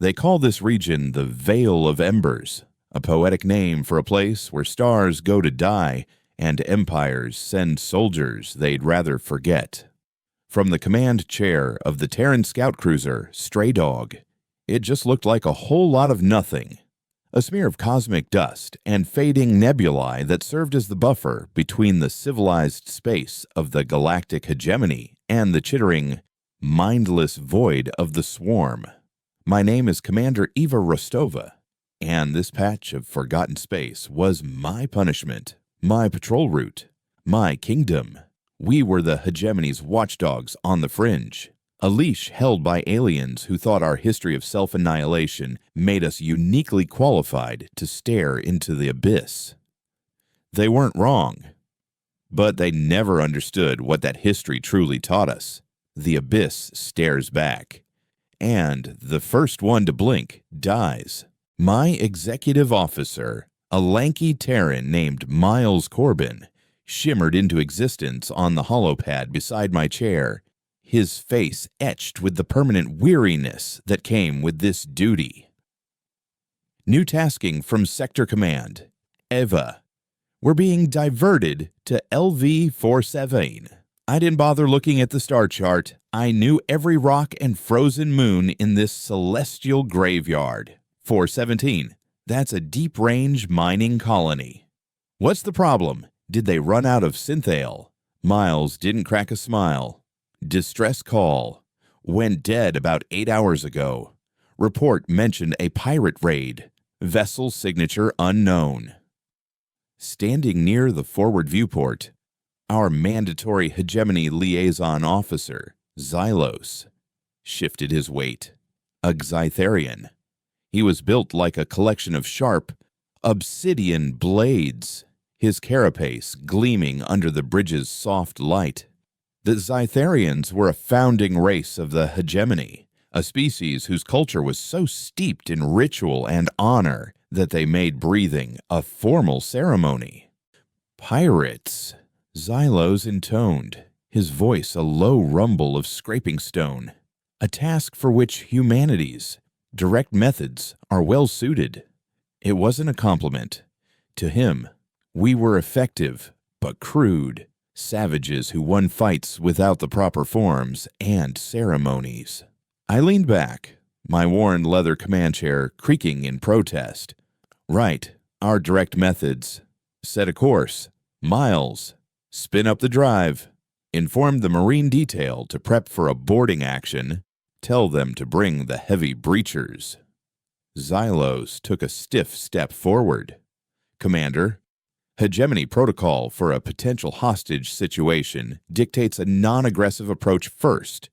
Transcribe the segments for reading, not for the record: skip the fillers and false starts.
They call this region the Vale of Embers, a poetic name for a place where stars go to die and empires send soldiers they'd rather forget. From the command chair of the Terran scout cruiser Stray Dog, it just looked like a whole lot of nothing. A smear of cosmic dust and fading nebulae that served as the buffer between the civilized space of the galactic hegemony and the chittering, mindless void of the swarm. My name is Commander Eva Rostova, and this patch of forgotten space was my punishment, my patrol route, my kingdom. We were the hegemony's watchdogs on the fringe, a leash held by aliens who thought our history of self-annihilation made us uniquely qualified to stare into the abyss. They weren't wrong, but they never understood what that history truly taught us. The abyss stares back, and the first one to blink dies. My executive officer, a lanky Terran named Miles Corbin, shimmered into existence on the holopad beside my chair, his face etched with the permanent weariness that came with this duty. New tasking from Sector Command. Eva. We're being diverted to LV-47. I didn't bother looking at the star chart. I knew every rock and frozen moon in this celestial graveyard. 417. That's a deep-range mining colony. What's the problem? Did they run out of synthale? Miles didn't crack a smile. Distress call. Went dead about 8 hours ago. Report mentioned a pirate raid. Vessel signature unknown. Standing near the forward viewport, our mandatory hegemony liaison officer, Xylos, shifted his weight. A Xytharian. He was built like a collection of sharp, obsidian blades, his carapace gleaming under the bridge's soft light. The Xytharians were a founding race of the hegemony, a species whose culture was so steeped in ritual and honor that they made breathing a formal ceremony. Pirates, Xylos intoned, his voice a low rumble of scraping stone, a task for which humanity's direct methods are well suited. It wasn't a compliment. To him, we were effective, but crude, savages who won fights without the proper forms and ceremonies. I leaned back, my worn leather command chair creaking in protest. Right, our direct methods. Set a course. Miles. Spin up the drive. Inform the Marine detail to prep for a boarding action. Tell them to bring the heavy breachers. Xylos took a stiff step forward. Commander, hegemony protocol for a potential hostage situation dictates a non-aggressive approach first.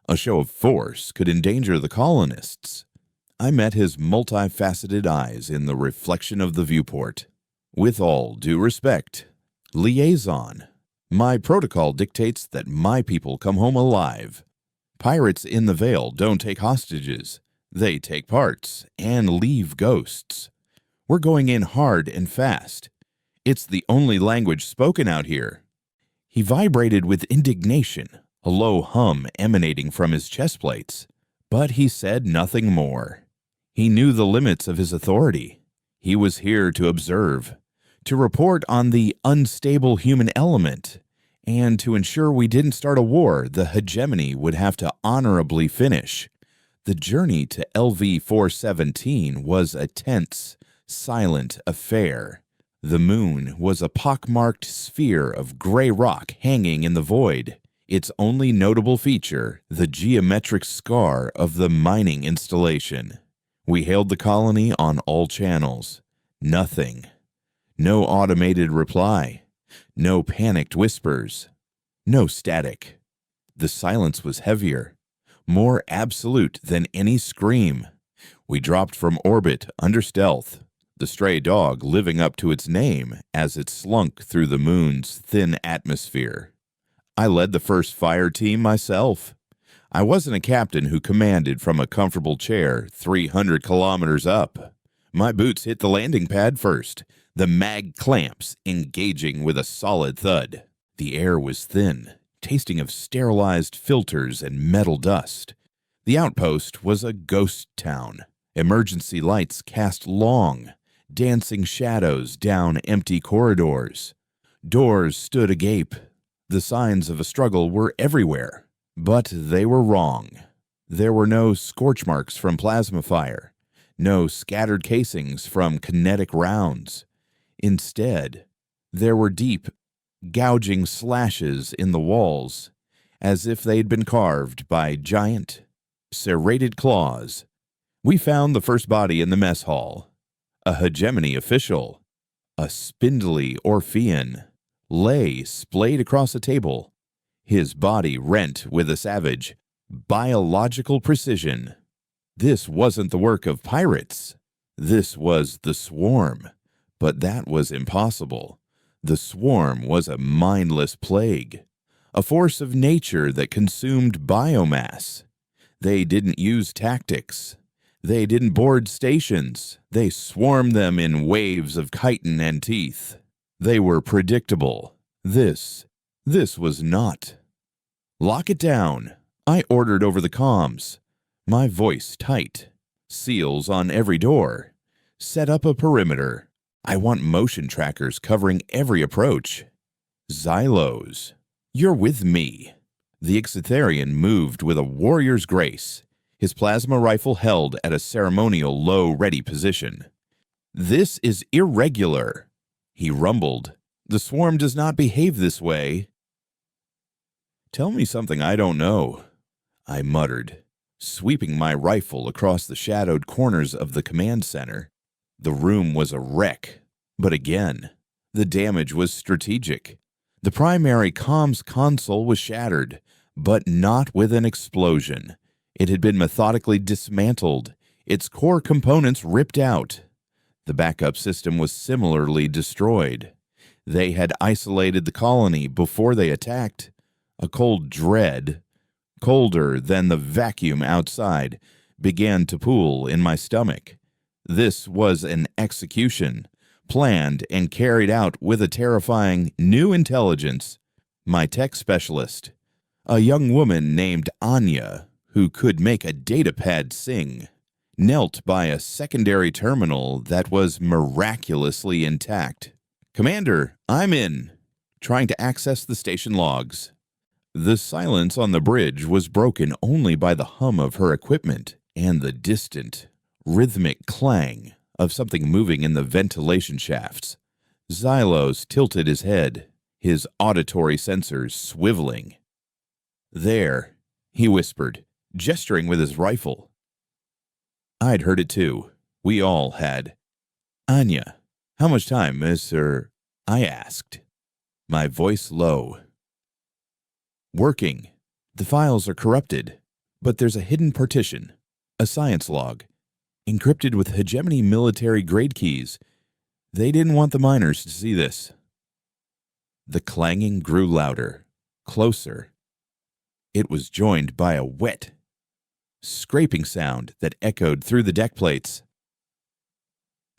A show of force could endanger the colonists. I met his multifaceted eyes in the reflection of the viewport. With all due respect, liaison, my protocol dictates that my people come home alive. Pirates in the Vale don't take hostages. They take parts and leave ghosts. We're going in hard and fast. It's the only language spoken out here. He vibrated with indignation, a low hum emanating from his chest plates, but he said nothing more. He knew the limits of his authority. He was here to observe, to report on the unstable human element, and to ensure we didn't start a war the hegemony would have to honorably finish. The journey to LV-417 was a tense, silent affair. The moon was a pockmarked sphere of gray rock hanging in the void, its only notable feature the geometric scar of the mining installation. We hailed the colony on all channels. Nothing. No automated reply. No panicked whispers. No static. The silence was heavier, more absolute than any scream. We dropped from orbit under stealth, the stray dog living up to its name as it slunk through the moon's thin atmosphere. I led the first fire team myself. I wasn't a captain who commanded from a comfortable chair 300 kilometers up. My boots hit the landing pad first, the mag clamps engaging with a solid thud. The air was thin, tasting of sterilized filters and metal dust. The outpost was a ghost town, Emergency lights cast long, dancing shadows down empty corridors. Doors stood agape. The signs of a struggle were everywhere, but they were wrong. There were no scorch marks from plasma fire, no scattered casings from kinetic rounds. Instead, there were deep, gouging slashes in the walls, as if they'd been carved by giant, serrated claws. We found the first body in the mess hall. A hegemony official, a spindly Orphean, lay splayed across a table, his body rent with a savage, biological precision. This wasn't the work of pirates. This was the swarm. But that was impossible. The swarm was a mindless plague, a force of nature that consumed biomass. They didn't use tactics. They didn't board stations. They swarmed them in waves of chitin and teeth. They were predictable. This was not. Lock it down, I ordered over the comms, my voice tight. Seals on every door. Set up a perimeter. I want motion trackers covering every approach. Xylos, you're with me. The Ixitharian moved with a warrior's grace, his plasma rifle held at a ceremonial low-ready position. This is irregular, he rumbled. The swarm does not behave this way. Tell me something I don't know, I muttered, sweeping my rifle across the shadowed corners of the command center. The room was a wreck, but again, the damage was strategic. The primary comms console was shattered, but not with an explosion. It had been methodically dismantled, its core components ripped out. The backup system was similarly destroyed. They had isolated the colony before they attacked. A cold dread, colder than the vacuum outside, began to pool in my stomach. This was an execution, planned and carried out with a terrifying new intelligence. My tech specialist, a young woman named Anya, who could make a datapad sing, knelt by a secondary terminal that was miraculously intact. Commander, I'm in, trying to access the station logs. The silence on the bridge was broken only by the hum of her equipment and the distant, rhythmic clang of something moving in the ventilation shafts. Xylos tilted his head, his auditory sensors swiveling. There, he whispered, gesturing with his rifle. I'd heard it too. We all had. Anya, how much time, Mr. I asked, my voice low. Working. The files are corrupted, but there's a hidden partition, a science log, encrypted with hegemony military grade keys. They didn't want the miners to see this. The clanging grew louder, closer. It was joined by a wet, scraping sound that echoed through the deck plates.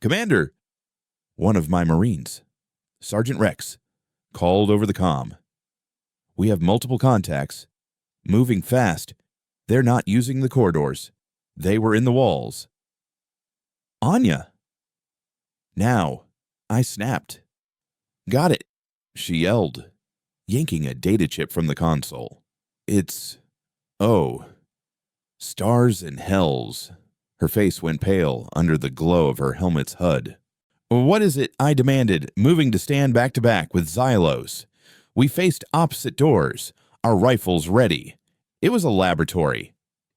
Commander! One of my Marines, Sergeant Rex, called over the comm. We have multiple contacts. Moving fast. They're not using the corridors. They were in the walls. Anya! Now, I snapped. Got it, she yelled, yanking a data chip from the console. It's... oh. Stars and hells. Her face went pale under the glow of her helmet's HUD. What is it? I demanded, moving to stand back to back with Xylos. We faced opposite doors, our rifles ready. It was a laboratory.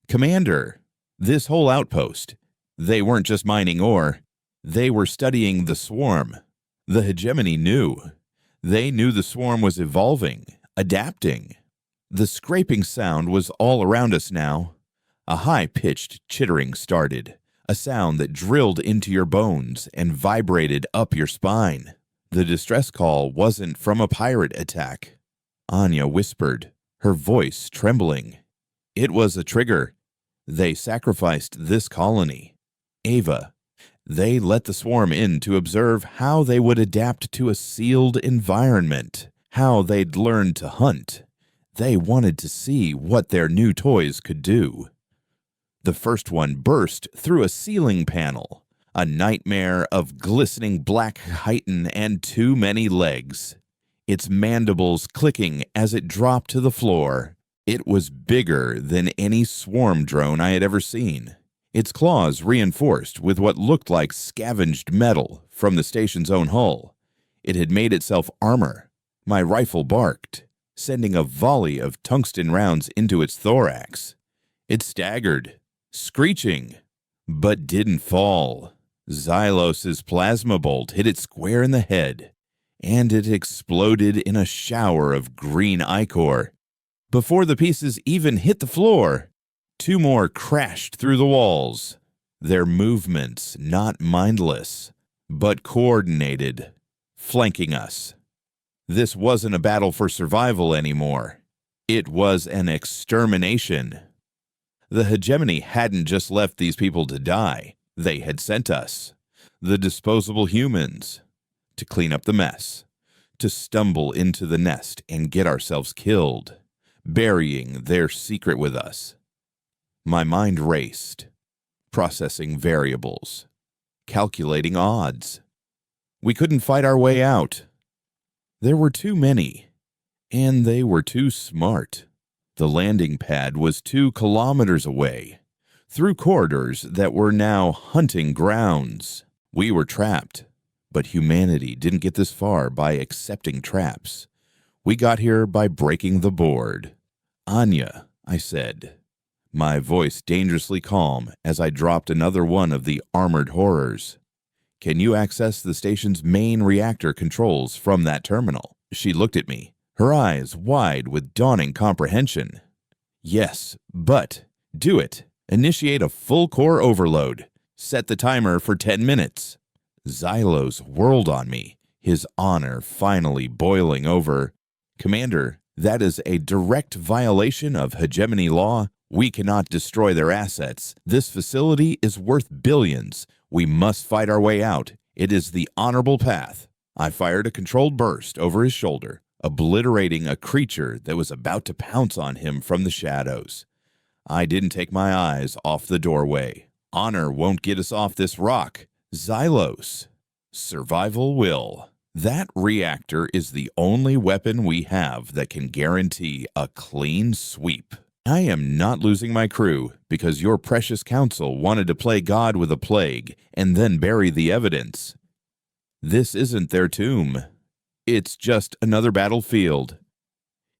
Commander, this whole outpost, they weren't just mining ore. They were studying the swarm. The hegemony knew. They knew the swarm was evolving, adapting. The scraping sound was all around us now. A high-pitched chittering started, a sound that drilled into your bones and vibrated up your spine. The distress call wasn't from a pirate attack. Anya whispered, her voice trembling. It was a trigger. They sacrificed this colony. Ava. They let the swarm in to observe how they would adapt to a sealed environment, how they'd learn to hunt. They wanted to see what their new toys could do. The first one burst through a ceiling panel, a nightmare of glistening black chitin and too many legs. Its mandibles clicking as it dropped to the floor. It was bigger than any swarm drone I had ever seen. Its claws reinforced with what looked like scavenged metal from the station's own hull. It had made itself armor. My rifle barked, sending a volley of tungsten rounds into its thorax. It staggered, screeching, but didn't fall. Xylos's plasma bolt hit it square in the head, and it exploded in a shower of green ichor. Before the pieces even hit the floor, 2 more crashed through the walls, their movements not mindless, but coordinated, flanking us. This wasn't a battle for survival anymore. It was an extermination. The hegemony hadn't just left these people to die. They had sent us, the disposable humans, to clean up the mess, to stumble into the nest and get ourselves killed, burying their secret with us. My mind raced, processing variables, calculating odds. We couldn't fight our way out. There were too many, and they were too smart. The landing pad was 2 kilometers away, through corridors that were now hunting grounds. We were trapped, but humanity didn't get this far by accepting traps. We got here by breaking the board. "Anya," I said, my voice dangerously calm as I dropped another one of the armored horrors. "Can you access the station's main reactor controls from that terminal?" She looked at me, her eyes wide with dawning comprehension. "Yes, but do it. Initiate a full core overload. Set the timer for 10 minutes. Xylos whirled on me, his honor finally boiling over. "Commander, that is a direct violation of hegemony law. We cannot destroy their assets. This facility is worth billions. We must fight our way out. It is the honorable path." I fired a controlled burst over his shoulder, obliterating a creature that was about to pounce on him from the shadows. I didn't take my eyes off the doorway. Honor won't get us off this rock. Xylos. Survival will. That reactor is the only weapon we have that can guarantee a clean sweep. I am not losing my crew because your precious council wanted to play God with a plague and then bury the evidence. This isn't their tomb. It's just another battlefield.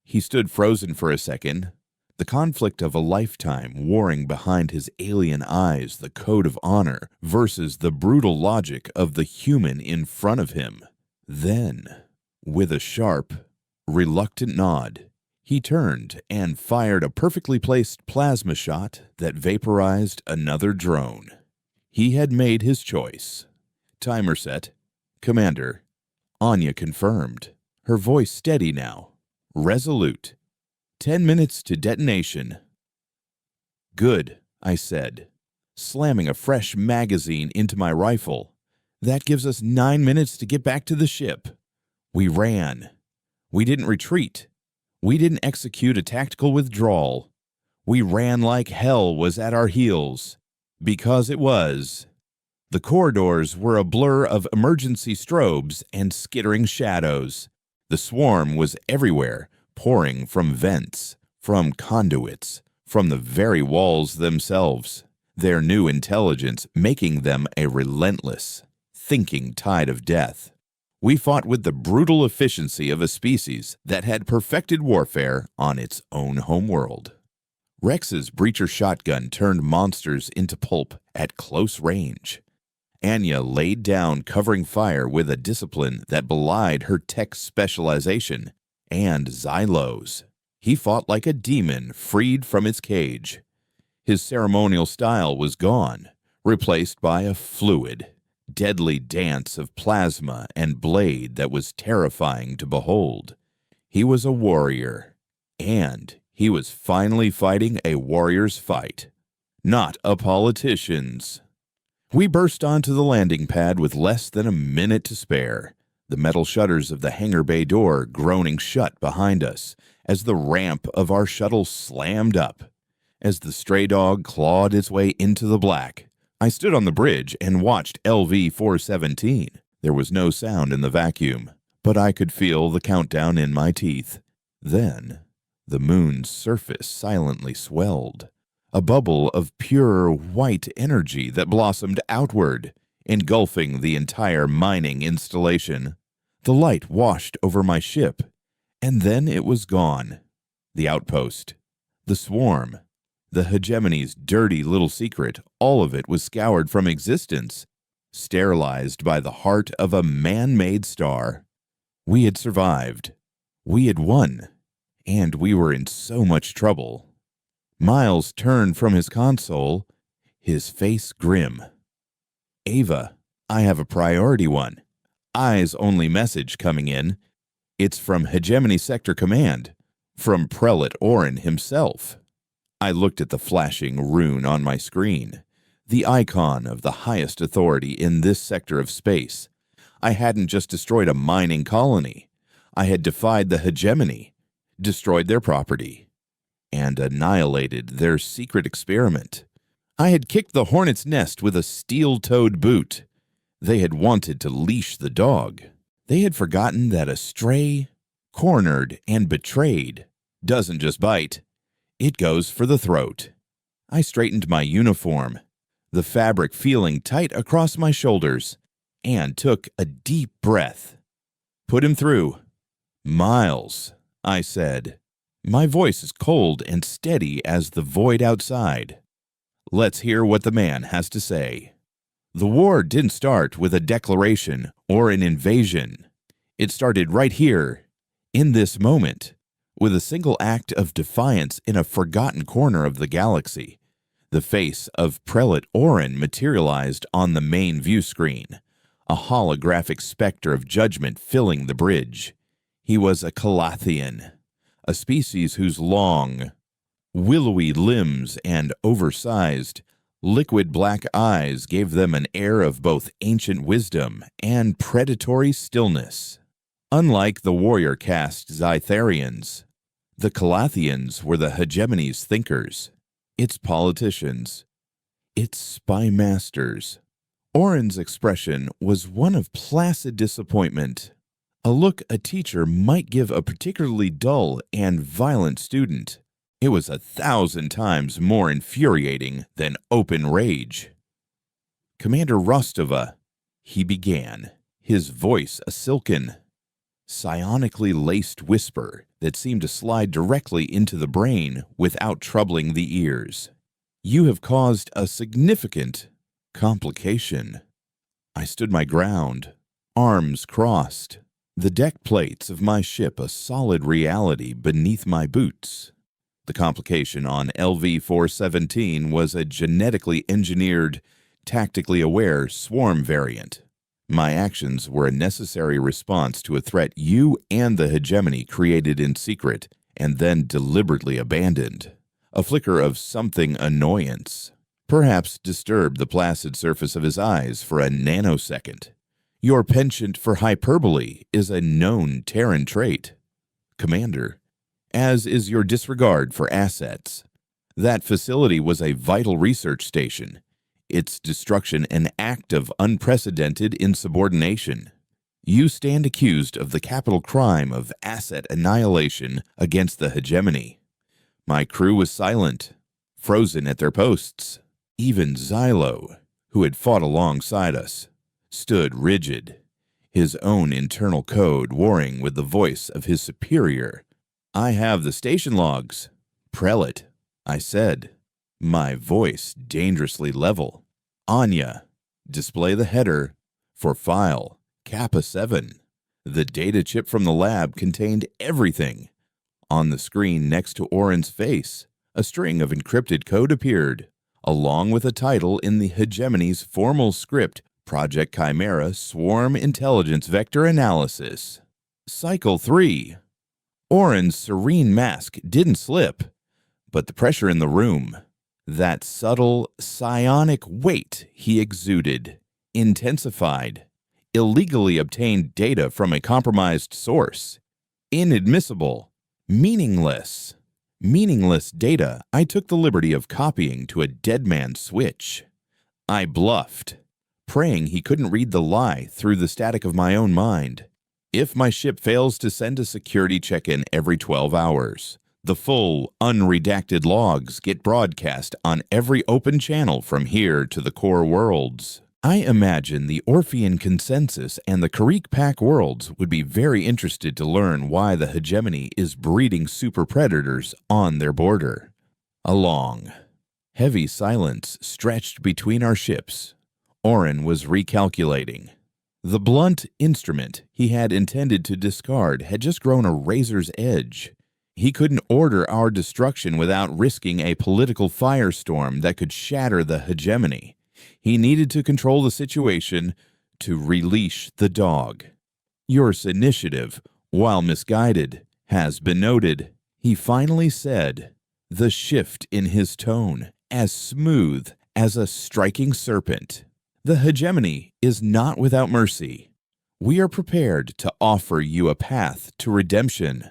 He stood frozen for a second, the conflict of a lifetime warring behind his alien eyes, the code of honor versus the brutal logic of the human in front of him. Then, with a sharp, reluctant nod, he turned and fired a perfectly placed plasma shot that vaporized another drone. He had made his choice. Timer set. "Commander." Anya confirmed, her voice steady now, resolute. 10 minutes to detonation." "Good," I said, slamming a fresh magazine into my rifle. "That gives us 9 minutes to get back to the ship." We ran. We didn't retreat. We didn't execute a tactical withdrawal. We ran like hell was at our heels. Because it was. The corridors were a blur of emergency strobes and skittering shadows. The swarm was everywhere, pouring from vents, from conduits, from the very walls themselves, their new intelligence making them a relentless, thinking tide of death. We fought with the brutal efficiency of a species that had perfected warfare on its own homeworld. Rex's breacher shotgun turned monsters into pulp at close range. Anya laid down covering fire with a discipline that belied her tech specialization. And Xylos. He fought like a demon freed from its cage. His ceremonial style was gone, replaced by a fluid, deadly dance of plasma and blade that was terrifying to behold. He was a warrior, and he was finally fighting a warrior's fight, not a politician's. We burst onto the landing pad with less than a minute to spare, the metal shutters of the hangar bay door groaning shut behind us as the ramp of our shuttle slammed up. As the stray dog clawed its way into the black, I stood on the bridge and watched LV-417. There was no sound in the vacuum, but I could feel the countdown in my teeth. Then, the moon's surface silently swelled, a bubble of pure white energy that blossomed outward, engulfing the entire mining installation. The light washed over my ship, and then it was gone. The outpost, the swarm, the hegemony's dirty little secret, all of it was scoured from existence, sterilized by the heart of a man-made star. We had survived. We had won. And we were in so much trouble. Miles turned from his console, his face grim. "Ava, I have a priority one. Eyes-only message coming in. It's from Hegemony Sector Command, from Prelate Orin himself." I looked at the flashing rune on my screen, the icon of the highest authority in this sector of space. I hadn't just destroyed a mining colony. I had defied the Hegemony, destroyed their property, and annihilated their secret experiment. I had kicked the hornet's nest with a steel-toed boot. They had wanted to leash the dog. They had forgotten that a stray, cornered, and betrayed doesn't just bite. It goes for the throat. I straightened my uniform, the fabric feeling tight across my shoulders, and took a deep breath. "Put him through." "Miles," I said. My voice is cold and steady as the void outside. Let's hear what the man has to say. The war didn't start with a declaration or an invasion. It started right here, in this moment, with a single act of defiance in a forgotten corner of the galaxy. The face of Prelate Orin materialized on the main view screen, a holographic specter of judgment filling the bridge. He was a Calathian, a species whose long, willowy limbs and oversized, liquid black eyes gave them an air of both ancient wisdom and predatory stillness. Unlike the warrior caste Zytharians, the Calathians were the Hegemony's thinkers, its politicians, its spy masters. Orin's expression was one of placid disappointment, a look a teacher might give a particularly dull and violent student. It was 1,000 times more infuriating than open rage. "Commander Rostova," he began, his voice a silken, psionically laced whisper that seemed to slide directly into the brain without troubling the ears. "You have caused a significant complication." I stood my ground, arms crossed, the deck plates of my ship a solid reality beneath my boots. The complication on LV-417 was a genetically engineered, tactically aware swarm variant. My actions were a necessary response to a threat you and the Hegemony created in secret and then deliberately abandoned. A flicker of something annoyance perhaps disturbed the placid surface of his eyes for a nanosecond. Your penchant for hyperbole is a known Terran trait, Commander, as is your disregard for assets. That facility was a vital research station, its destruction an act of unprecedented insubordination. You stand accused of the capital crime of asset annihilation against the Hegemony. My crew was silent, frozen at their posts. Even Xylo, who had fought alongside us, stood rigid, his own internal code warring with the voice of his superior. "I have the station logs, Prelate," I said, my voice dangerously level. "Anya, display the header for file Kappa 7. The data chip from the lab contained everything. On the screen next to Orin's face, a string of encrypted code appeared, along with a title in the Hegemony's formal script, Project Chimera Swarm Intelligence Vector Analysis. Cycle 3. Orin's serene mask didn't slip, but the pressure in the room, that subtle, psionic weight he exuded, intensified. Illegally obtained data from a compromised source. Inadmissible. Meaningless. Meaningless data I took the liberty of copying to a dead man's switch. I bluffed, praying he couldn't read the lie through the static of my own mind. If my ship fails to send a security check-in every 12 hours, the full, unredacted logs get broadcast on every open channel from here to the core worlds. I imagine the Orphean Consensus and the Karrick Pack worlds would be very interested to learn why the hegemony is breeding super predators on their border. A long, heavy silence stretched between our ships. Orin was recalculating. The blunt instrument he had intended to discard had just grown a razor's edge. He couldn't order our destruction without risking a political firestorm that could shatter the hegemony. He needed to control the situation to release the dog. Yor's initiative, while misguided, has been noted, he finally said, the shift in his tone as smooth as a striking serpent. The hegemony is not without mercy. We are prepared to offer you a path to redemption,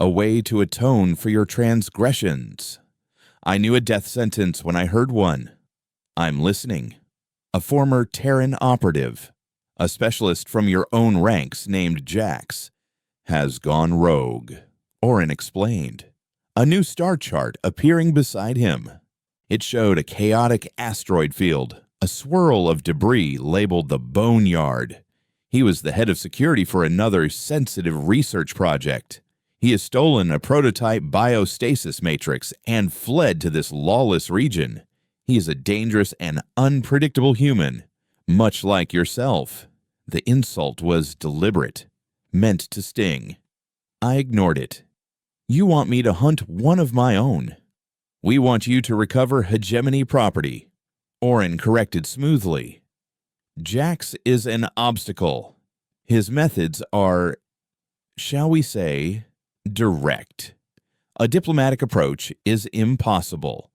a way to atone for your transgressions. I knew a death sentence when I heard one. I'm listening. A former Terran operative, a specialist from your own ranks named Jax, has gone rogue, Orin explained. A new star chart appearing beside him. It showed a chaotic asteroid field, a swirl of debris labeled the Boneyard. He was the head of security for another sensitive research project. He has stolen a prototype biostasis matrix and fled to this lawless region. He is a dangerous and unpredictable human, much like yourself. The insult was deliberate, meant to sting. I ignored it. You want me to hunt one of my own. We want you to recover hegemony property, Orin corrected smoothly. Jax is an obstacle. His methods are, shall we say, direct. A diplomatic approach is impossible.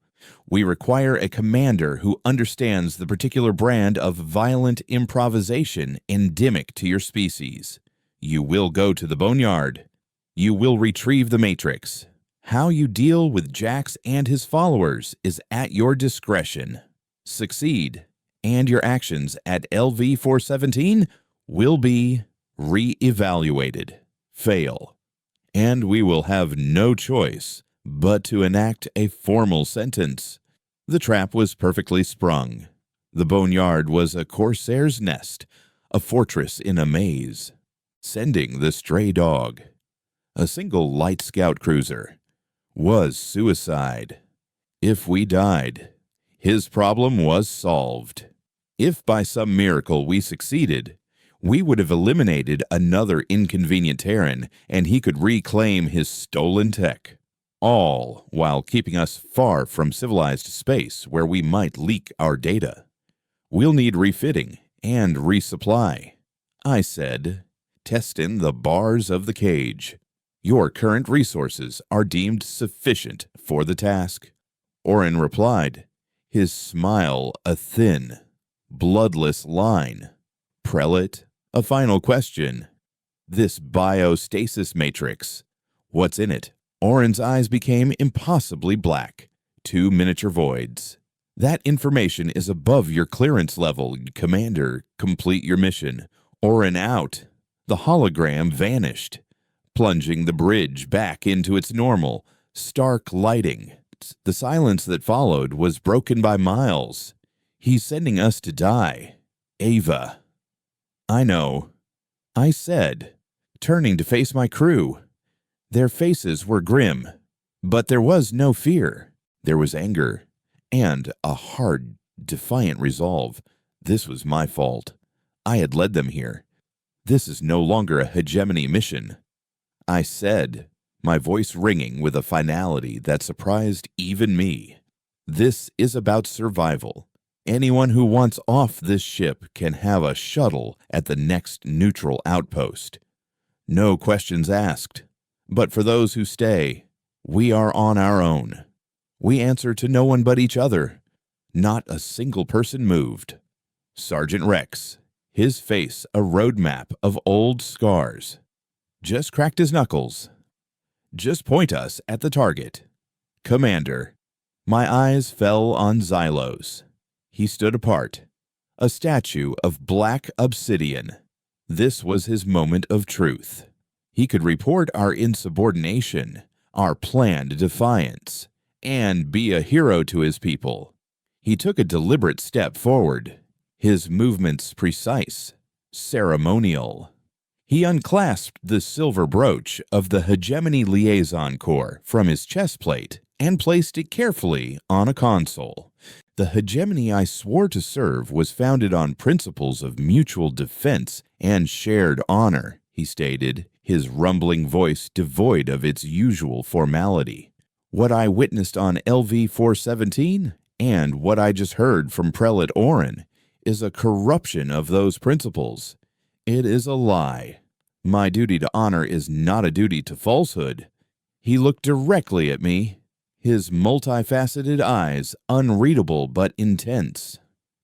We require a commander who understands the particular brand of violent improvisation endemic to your species. You will go to the Boneyard. You will retrieve the Matrix. How you deal with Jax and his followers is at your discretion. Succeed, and your actions at LV-417 will be re-evaluated. Fail, and we will have no choice but to enact a formal sentence. The trap was perfectly sprung. The Boneyard was a corsair's nest, a fortress in a maze. Sending the stray dog, a single light scout cruiser, was suicide. If we died, his problem was solved. If by some miracle we succeeded, we would have eliminated another inconvenient Terran and he could reclaim his stolen tech. All while keeping us far from civilized space where we might leak our data. We'll need refitting and resupply. I said, testing the bars of the cage. Your current resources are deemed sufficient for the task. Orin replied, his smile a thin, bloodless line. Prelate, a final question. This biostasis matrix, what's in it? Orin's eyes became impossibly black, 2 miniature voids. That information is above your clearance level, Commander. Complete your mission. Orin out. The hologram vanished, plunging the bridge back into its normal, stark lighting. The silence that followed was broken by Miles. He's sending us to die. Ava. I know, I said, turning to face my crew. Their faces were grim, but there was no fear. There was anger and a hard, defiant resolve. This was my fault. I had led them here. This is no longer a hegemony mission. I said, my voice ringing with a finality that surprised even me. This is about survival. Anyone who wants off this ship can have a shuttle at the next neutral outpost. No questions asked. But for those who stay, we are on our own. We answer to no one but each other. Not a single person moved. Sergeant Rex, his face a roadmap of old scars, just cracked his knuckles. Just point us at the target. Commander. My eyes fell on Xylos. He stood apart, a statue of black obsidian. This was his moment of truth. He could report our insubordination, our planned defiance, and be a hero to his people. He took a deliberate step forward, his movements precise, ceremonial. He unclasped the silver brooch of the Hegemony Liaison Corps from his chest plate and placed it carefully on a console. The hegemony I swore to serve was founded on principles of mutual defense and shared honor, he stated, his rumbling voice devoid of its usual formality. What I witnessed on LV-417 and what I just heard from Prelate Orin is a corruption of those principles. It is a lie. My duty to honor is not a duty to falsehood. He looked directly at me, his multifaceted eyes unreadable but intense.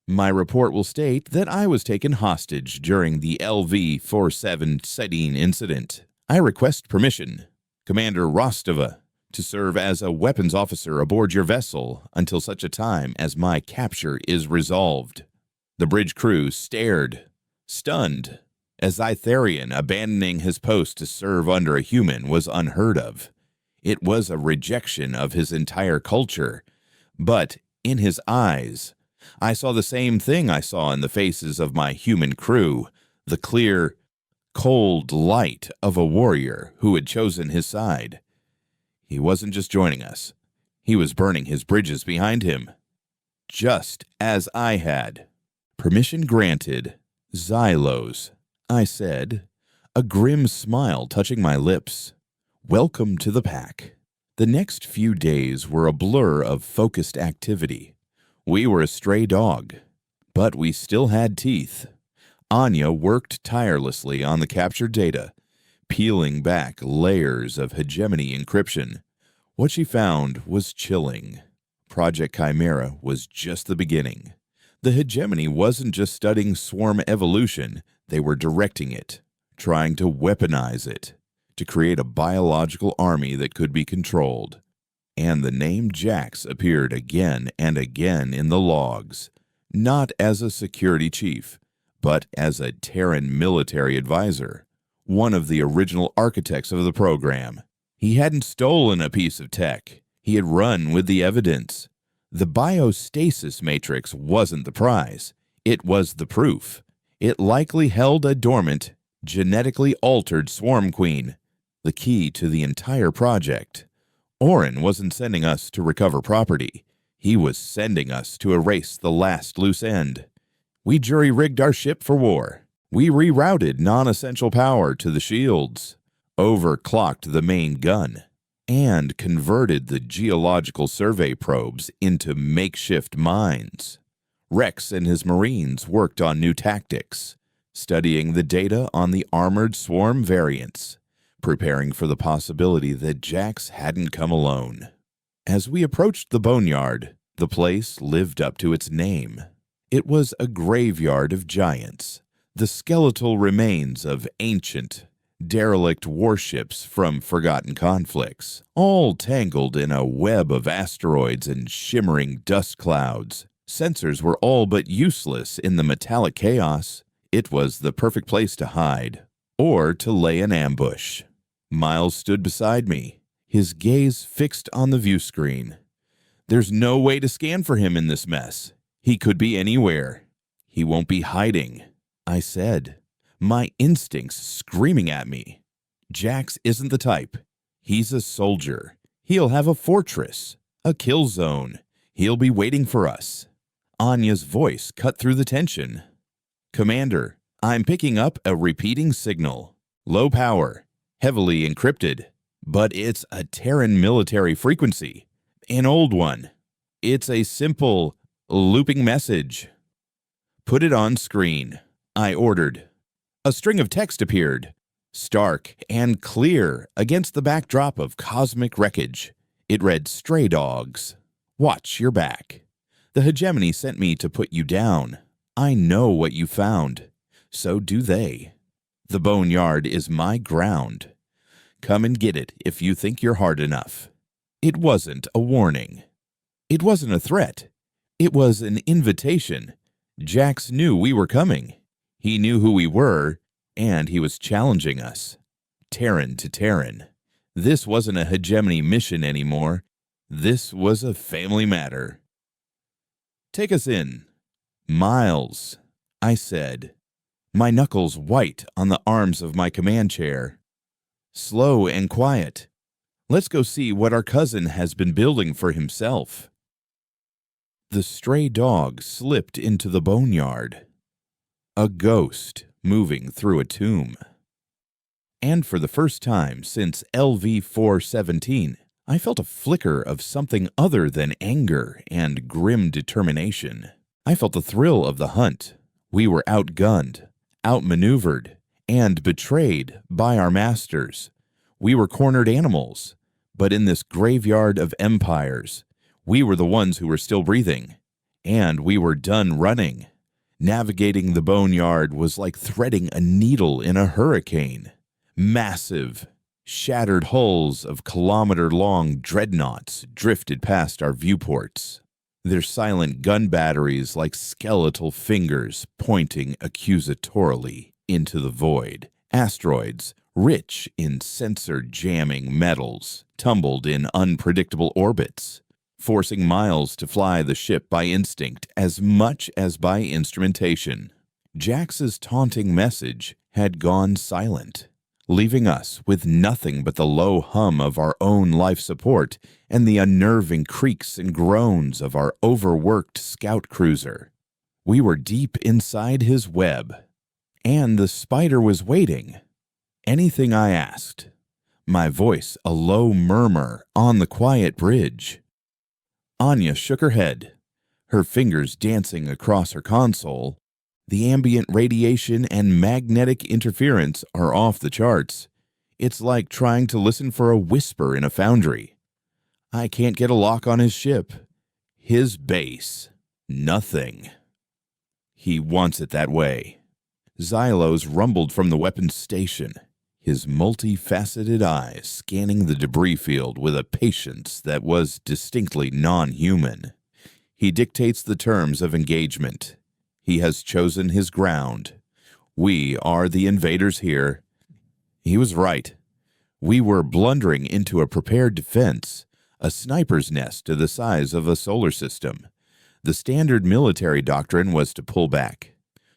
My report will state that I was taken hostage during the LV-417 incident. I request permission, Commander Rostova, to serve as a weapons officer aboard your vessel until such a time as my capture is resolved. The bridge crew stared, stunned, as Itharian abandoning his post to serve under a human was unheard of. It was a rejection of his entire culture, but in his eyes, I saw the same thing I saw in the faces of my human crew, the clear, cold light of a warrior who had chosen his side. He wasn't just joining us. He was burning his bridges behind him, just as I had. Permission granted, Xylos, I said, a grim smile touching my lips. Welcome to the pack. The next few days were a blur of focused activity. We were a stray dog, but we still had teeth. Anya worked tirelessly on the captured data, peeling back layers of hegemony encryption. What she found was chilling. Project Chimera was just the beginning. The hegemony wasn't just studying swarm evolution, they were directing it, trying to weaponize it, to create a biological army that could be controlled. And the name Jax appeared again and again in the logs, not as a security chief, but as a Terran military advisor, one of the original architects of the program. He hadn't stolen a piece of tech. He had run with the evidence. The biostasis matrix wasn't the prize. It was the proof. It likely held a dormant, genetically altered swarm queen, the key to the entire project. Orin wasn't sending us to recover property. He was sending us to erase the last loose end. We jury-rigged our ship for war. We rerouted non-essential power to the shields, overclocked the main gun, and converted the geological survey probes into makeshift mines. Rex and his Marines worked on new tactics, studying the data on the armored swarm variants, preparing for the possibility that Jax hadn't come alone. As we approached the boneyard, the place lived up to its name. It was a graveyard of giants, the skeletal remains of ancient, derelict warships from forgotten conflicts, all tangled in a web of asteroids and shimmering dust clouds. Sensors were all but useless in the metallic chaos. It was the perfect place to hide, or to lay an ambush. Miles stood beside me, his gaze fixed on the view screen. There's no way to scan for him in this mess. He could be anywhere. He won't be hiding, I said, my instincts screaming at me. Jax isn't the type. He's a soldier. He'll have a fortress, a kill zone. He'll be waiting for us. Anya's voice cut through the tension. Commander, I'm picking up a repeating signal. Low power, heavily encrypted, but it's a Terran military frequency. An old one. It's a simple, looping message. Put it on screen, I ordered. A string of text appeared, stark and clear against the backdrop of cosmic wreckage. It read, Stray dogs, watch your back. The hegemony sent me to put you down. I know what you found. So do they. The boneyard is my ground. Come and get it if you think you're hard enough. It wasn't a warning. It wasn't a threat. It was an invitation. Jax knew we were coming. He knew who we were, and he was challenging us. Terran to Terran. This wasn't a hegemony mission anymore. This was a family matter. "Take us in." "Miles," I said, my knuckles white on the arms of my command chair. "Slow and quiet. Let's go see what our cousin has been building for himself." The stray dog slipped into the boneyard. A ghost moving through a tomb. And for the first time since LV-417, I felt a flicker of something other than anger and grim determination. I felt the thrill of the hunt. We were outgunned, outmaneuvered, and betrayed by our masters. We were cornered animals, but in this graveyard of empires, we were the ones who were still breathing, and we were done running. Navigating the boneyard was like threading a needle in a hurricane. Massive, shattered hulls of kilometer-long dreadnoughts drifted past our viewports, their silent gun batteries like skeletal fingers pointing accusatorily into the void. Asteroids, rich in sensor-jamming metals, tumbled in unpredictable orbits, forcing Miles to fly the ship by instinct as much as by instrumentation. Jax's taunting message had gone silent, leaving us with nothing but the low hum of our own life support and the unnerving creaks and groans of our overworked scout cruiser. We were deep inside his web, and the spider was waiting. Anything I asked, my voice a low murmur on the quiet bridge. Anya shook her head, her fingers dancing across her console. The ambient radiation and magnetic interference are off the charts. It's like trying to listen for a whisper in a foundry. I can't get a lock on his ship. His base. Nothing. He wants it that way. Xylos rumbled from the weapons station, his multifaceted eyes scanning the debris field with a patience that was distinctly non-human. He dictates the terms of engagement. He has chosen his ground. We are the invaders here. He was right. We were blundering into a prepared defense, a sniper's nest the size of a solar system. The standard military doctrine was to pull back,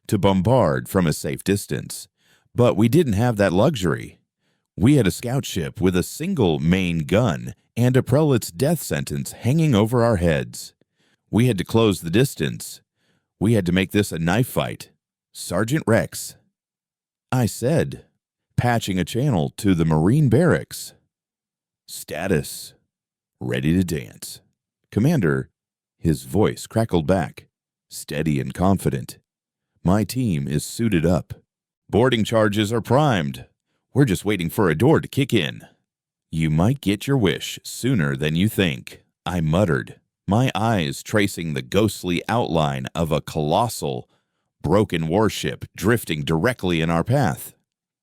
to bombard from a safe distance. But we didn't have that luxury. We had a scout ship with a single main gun and a prelate's death sentence hanging over our heads. We had to close the distance. We had to make this a knife fight. Sergeant Rex. I said, patching a channel to the Marine barracks. Status. Ready to dance. Commander, his voice crackled back, steady and confident. My team is suited up. Boarding charges are primed. We're just waiting for a door to kick in. You might get your wish sooner than you think, I muttered, my eyes tracing the ghostly outline of a colossal, broken warship drifting directly in our path.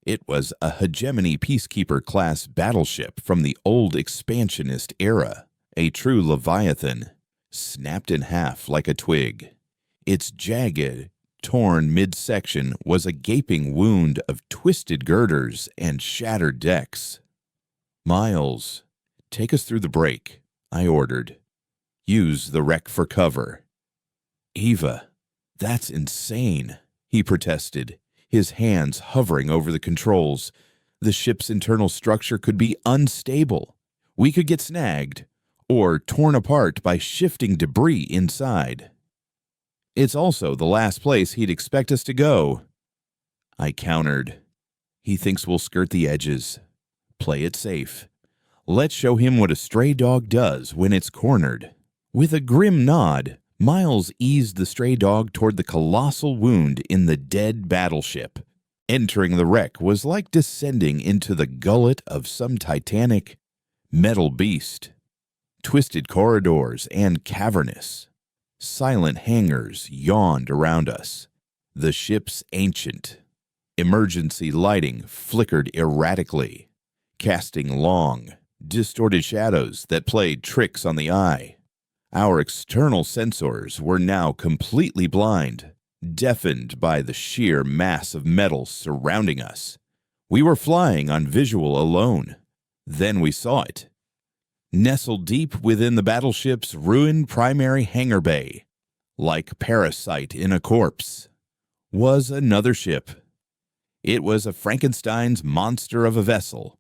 It was a Hegemony Peacekeeper-class battleship from the old expansionist era, a true Leviathan, snapped in half like a twig. Its jagged, torn midsection was a gaping wound of twisted girders and shattered decks. Miles, take us through the break, I ordered. Use the wreck for cover. Eva, that's insane, he protested, his hands hovering over the controls. The ship's internal structure could be unstable. We could get snagged or torn apart by shifting debris inside. It's also the last place he'd expect us to go. I countered. He thinks we'll skirt the edges. Play it safe. Let's show him what a stray dog does when it's cornered. With a grim nod, Miles eased the stray dog toward the colossal wound in the dead battleship. Entering the wreck was like descending into the gullet of some titanic metal beast. Twisted corridors and cavernous, silent hangars yawned around us. The ship's ancient, emergency lighting flickered erratically, casting long, distorted shadows that played tricks on the eye. Our external sensors were now completely blind, deafened by the sheer mass of metal surrounding us. We were flying on visual alone. Then we saw it. Nestled deep within the battleship's ruined primary hangar bay, like parasite in a corpse, was another ship. It was a Frankenstein's monster of a vessel.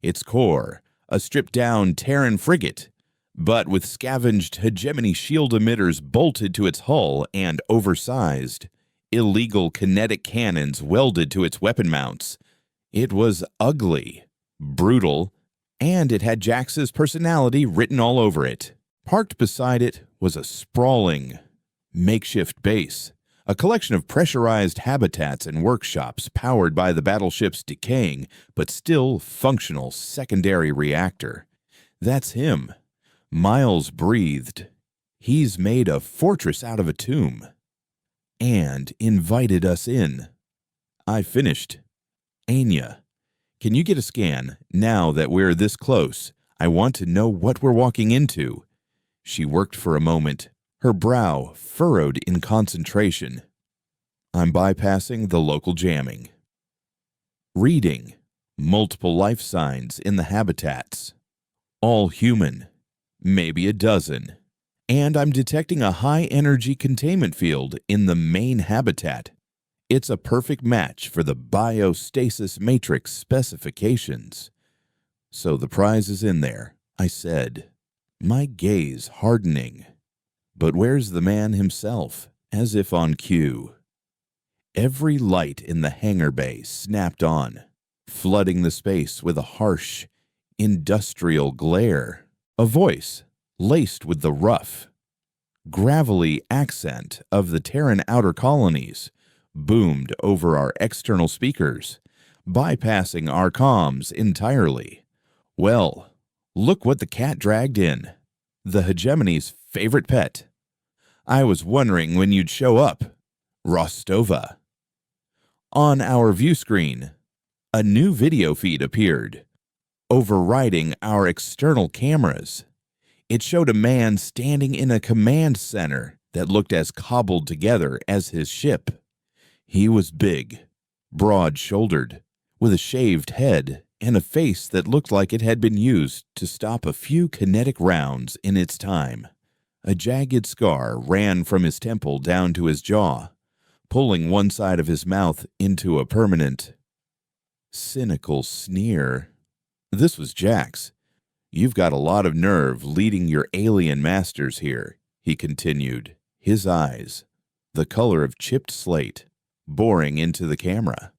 Its core, a stripped-down Terran frigate, but with scavenged hegemony shield emitters bolted to its hull and oversized, illegal kinetic cannons welded to its weapon mounts. It was ugly, brutal, and it had Jax's personality written all over it. Parked beside it was a sprawling, makeshift base, a collection of pressurized habitats and workshops powered by the battleship's decaying but still functional secondary reactor. That's him. Miles breathed. He's made a fortress out of a tomb. And invited us in. I finished. Anya, can you get a scan? Now that we're this close, I want to know what we're walking into. She worked for a moment, her brow furrowed in concentration. I'm bypassing the local jamming. Reading. Multiple life signs in the habitats. All human. Maybe a dozen. And I'm detecting a high-energy containment field in the main habitat. It's a perfect match for the biostasis matrix specifications. So the prize is in there, I said, my gaze hardening. But where's the man himself, as if on cue? Every light in the hangar bay snapped on, flooding the space with a harsh, industrial glare. A voice, laced with the rough, gravelly accent of the Terran outer colonies, boomed over our external speakers, bypassing our comms entirely. Well, look what the cat dragged in. The hegemony's favorite pet. I was wondering when you'd show up. Rostova. On our view screen, a new video feed appeared, overriding our external cameras. It showed a man standing in a command center that looked as cobbled together as his ship. He was big, broad-shouldered, with a shaved head and a face that looked like it had been used to stop a few kinetic rounds in its time. A jagged scar ran from his temple down to his jaw, pulling one side of his mouth into a permanent, cynical sneer. This was Jax. You've got a lot of nerve leading your alien masters here, he continued, his eyes, the color of chipped slate, boring into the camera.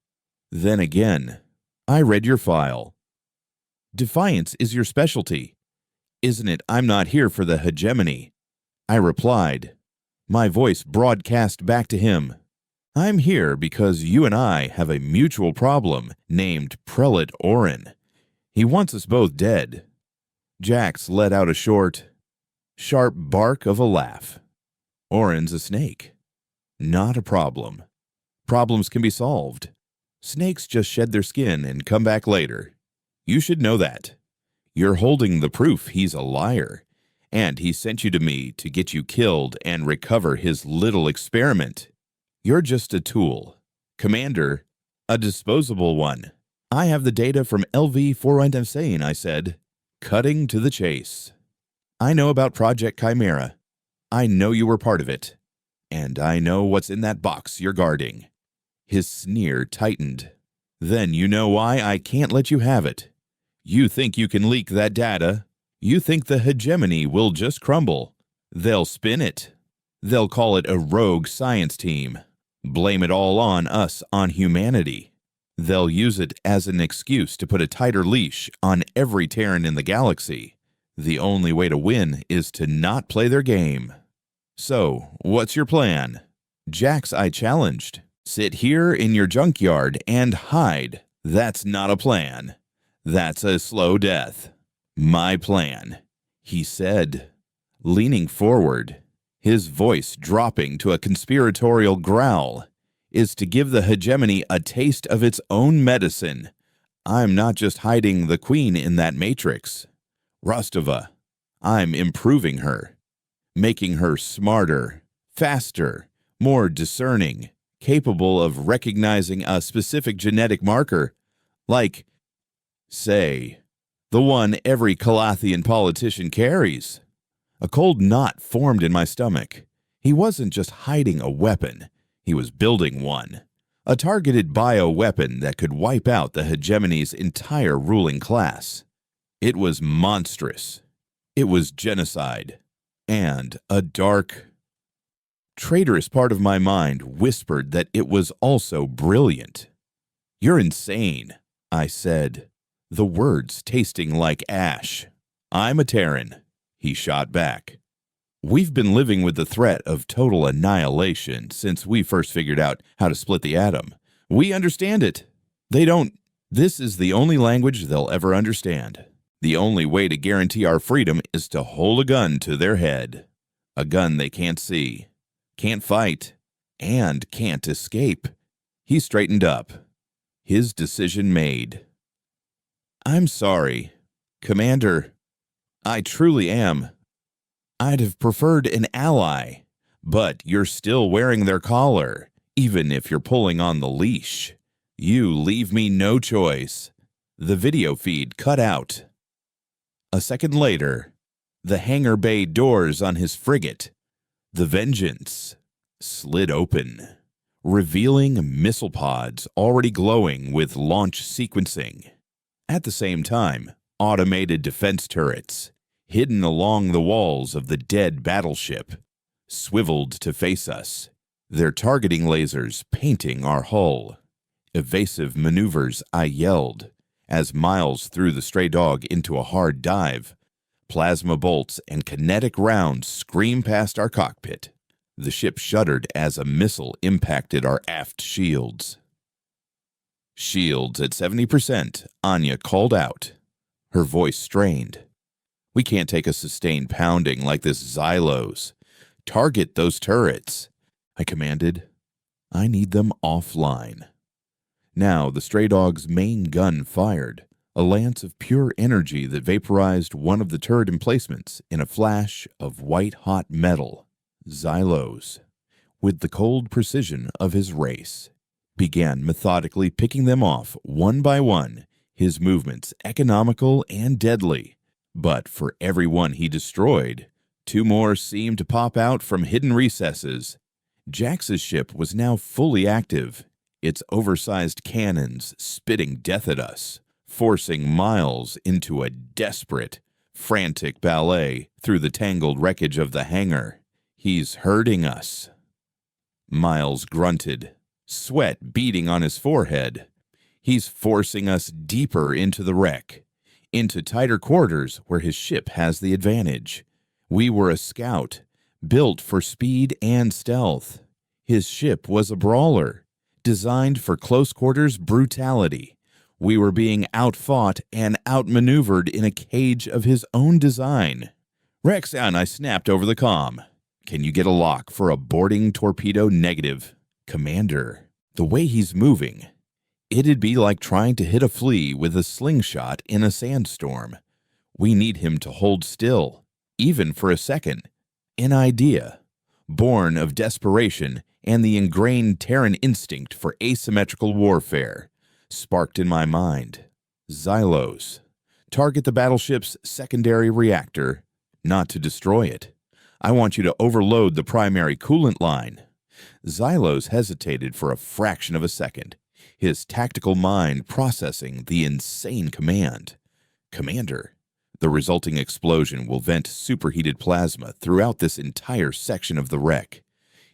Then again, I read your file. Defiance is your specialty. Isn't it? I'm not here for the hegemony. I replied, my voice broadcast back to him. I'm here because you and I have a mutual problem named Prelate Orin. He wants us both dead. Jax let out a short, sharp bark of a laugh. Orin's a snake. Not a problem. Problems can be solved. Snakes just shed their skin and come back later. You should know that. You're holding the proof he's a liar, and he sent you to me to get you killed and recover his little experiment. You're just a tool. Commander, a disposable one. I have the data from LV-417, I said, cutting to the chase. I know about Project Chimera. I know you were part of it. And I know what's in that box you're guarding. His sneer tightened. Then you know why I can't let you have it. You think you can leak that data. You think the hegemony will just crumble. They'll spin it. They'll call it a rogue science team. Blame it all on us, on humanity. They'll use it as an excuse to put a tighter leash on every Terran in the galaxy. The only way to win is to not play their game. So, what's your plan? Jax, I challenged. Sit here in your junkyard and hide. That's not a plan. That's a slow death. My plan, he said, leaning forward, his voice dropping to a conspiratorial growl, is to give the hegemony a taste of its own medicine. I'm not just hiding the queen in that matrix. Rostova, I'm improving her, making her smarter, faster, more discerning, capable of recognizing a specific genetic marker, like, say, the one every Calathian politician carries. A cold knot formed in my stomach. He wasn't just hiding a weapon, he was building one. A targeted bioweapon that could wipe out the hegemony's entire ruling class. It was monstrous. It was genocide. And a dark, traitorous part of my mind whispered that it was also brilliant. "You're insane," I said, the words tasting like ash. "I'm a Terran," he shot back. "We've been living with the threat of total annihilation since we first figured out how to split the atom. We understand it. They don't. This is the only language they'll ever understand. The only way to guarantee our freedom is to hold a gun to their head. A gun they can't see, can't fight, and can't escape." He straightened up, his decision made. "I'm sorry, Commander. I truly am. I'd have preferred an ally, but you're still wearing their collar, even if you're pulling on the leash. You leave me no choice." The video feed cut out. A second later, the hangar bay doors on his frigate, the Vengeance, slid open, revealing missile pods already glowing with launch sequencing. At the same time, automated defense turrets, hidden along the walls of the dead battleship, swiveled to face us, their targeting lasers painting our hull. Evasive maneuvers, I yelled, as Miles threw the stray dog into a hard dive. Plasma bolts and kinetic rounds screamed past our cockpit. The ship shuddered as a missile impacted our aft shields. "Shields at 70%, Anya called out. Her voice strained. "We can't take a sustained pounding like this Xylos. Target those turrets," I commanded. "I need them offline." Now the stray dog's main gun fired, a lance of pure energy that vaporized one of the turret emplacements in a flash of white-hot metal. Xylos, with the cold precision of his race, began methodically picking them off one by one, his movements economical and deadly. But for every one he destroyed, two more seemed to pop out from hidden recesses. Jax's ship was now fully active, its oversized cannons spitting death at us, forcing Miles into a desperate, frantic ballet through the tangled wreckage of the hangar. "He's hurting us." Miles grunted, sweat beading on his forehead. "He's forcing us deeper into the wreck, into tighter quarters where his ship has the advantage. We were a scout, built for speed and stealth. His ship was a brawler, designed for close-quarters brutality. We were being outfought and outmaneuvered in a cage of his own design. "Rexan," I snapped over the comm. "Can you get a lock for a boarding torpedo negative?" "Commander, the way he's moving, it'd be like trying to hit a flea with a slingshot in a sandstorm. We need him to hold still, even for a second." An idea, born of desperation and the ingrained Terran instinct for asymmetrical warfare, sparked in my mind. Xylos. Target the battleship's secondary reactor, not to destroy it. I want you to overload the primary coolant line. Xylos hesitated for a fraction of a second, his tactical mind processing the insane command. "Commander, the resulting explosion will vent superheated plasma throughout this entire section of the wreck.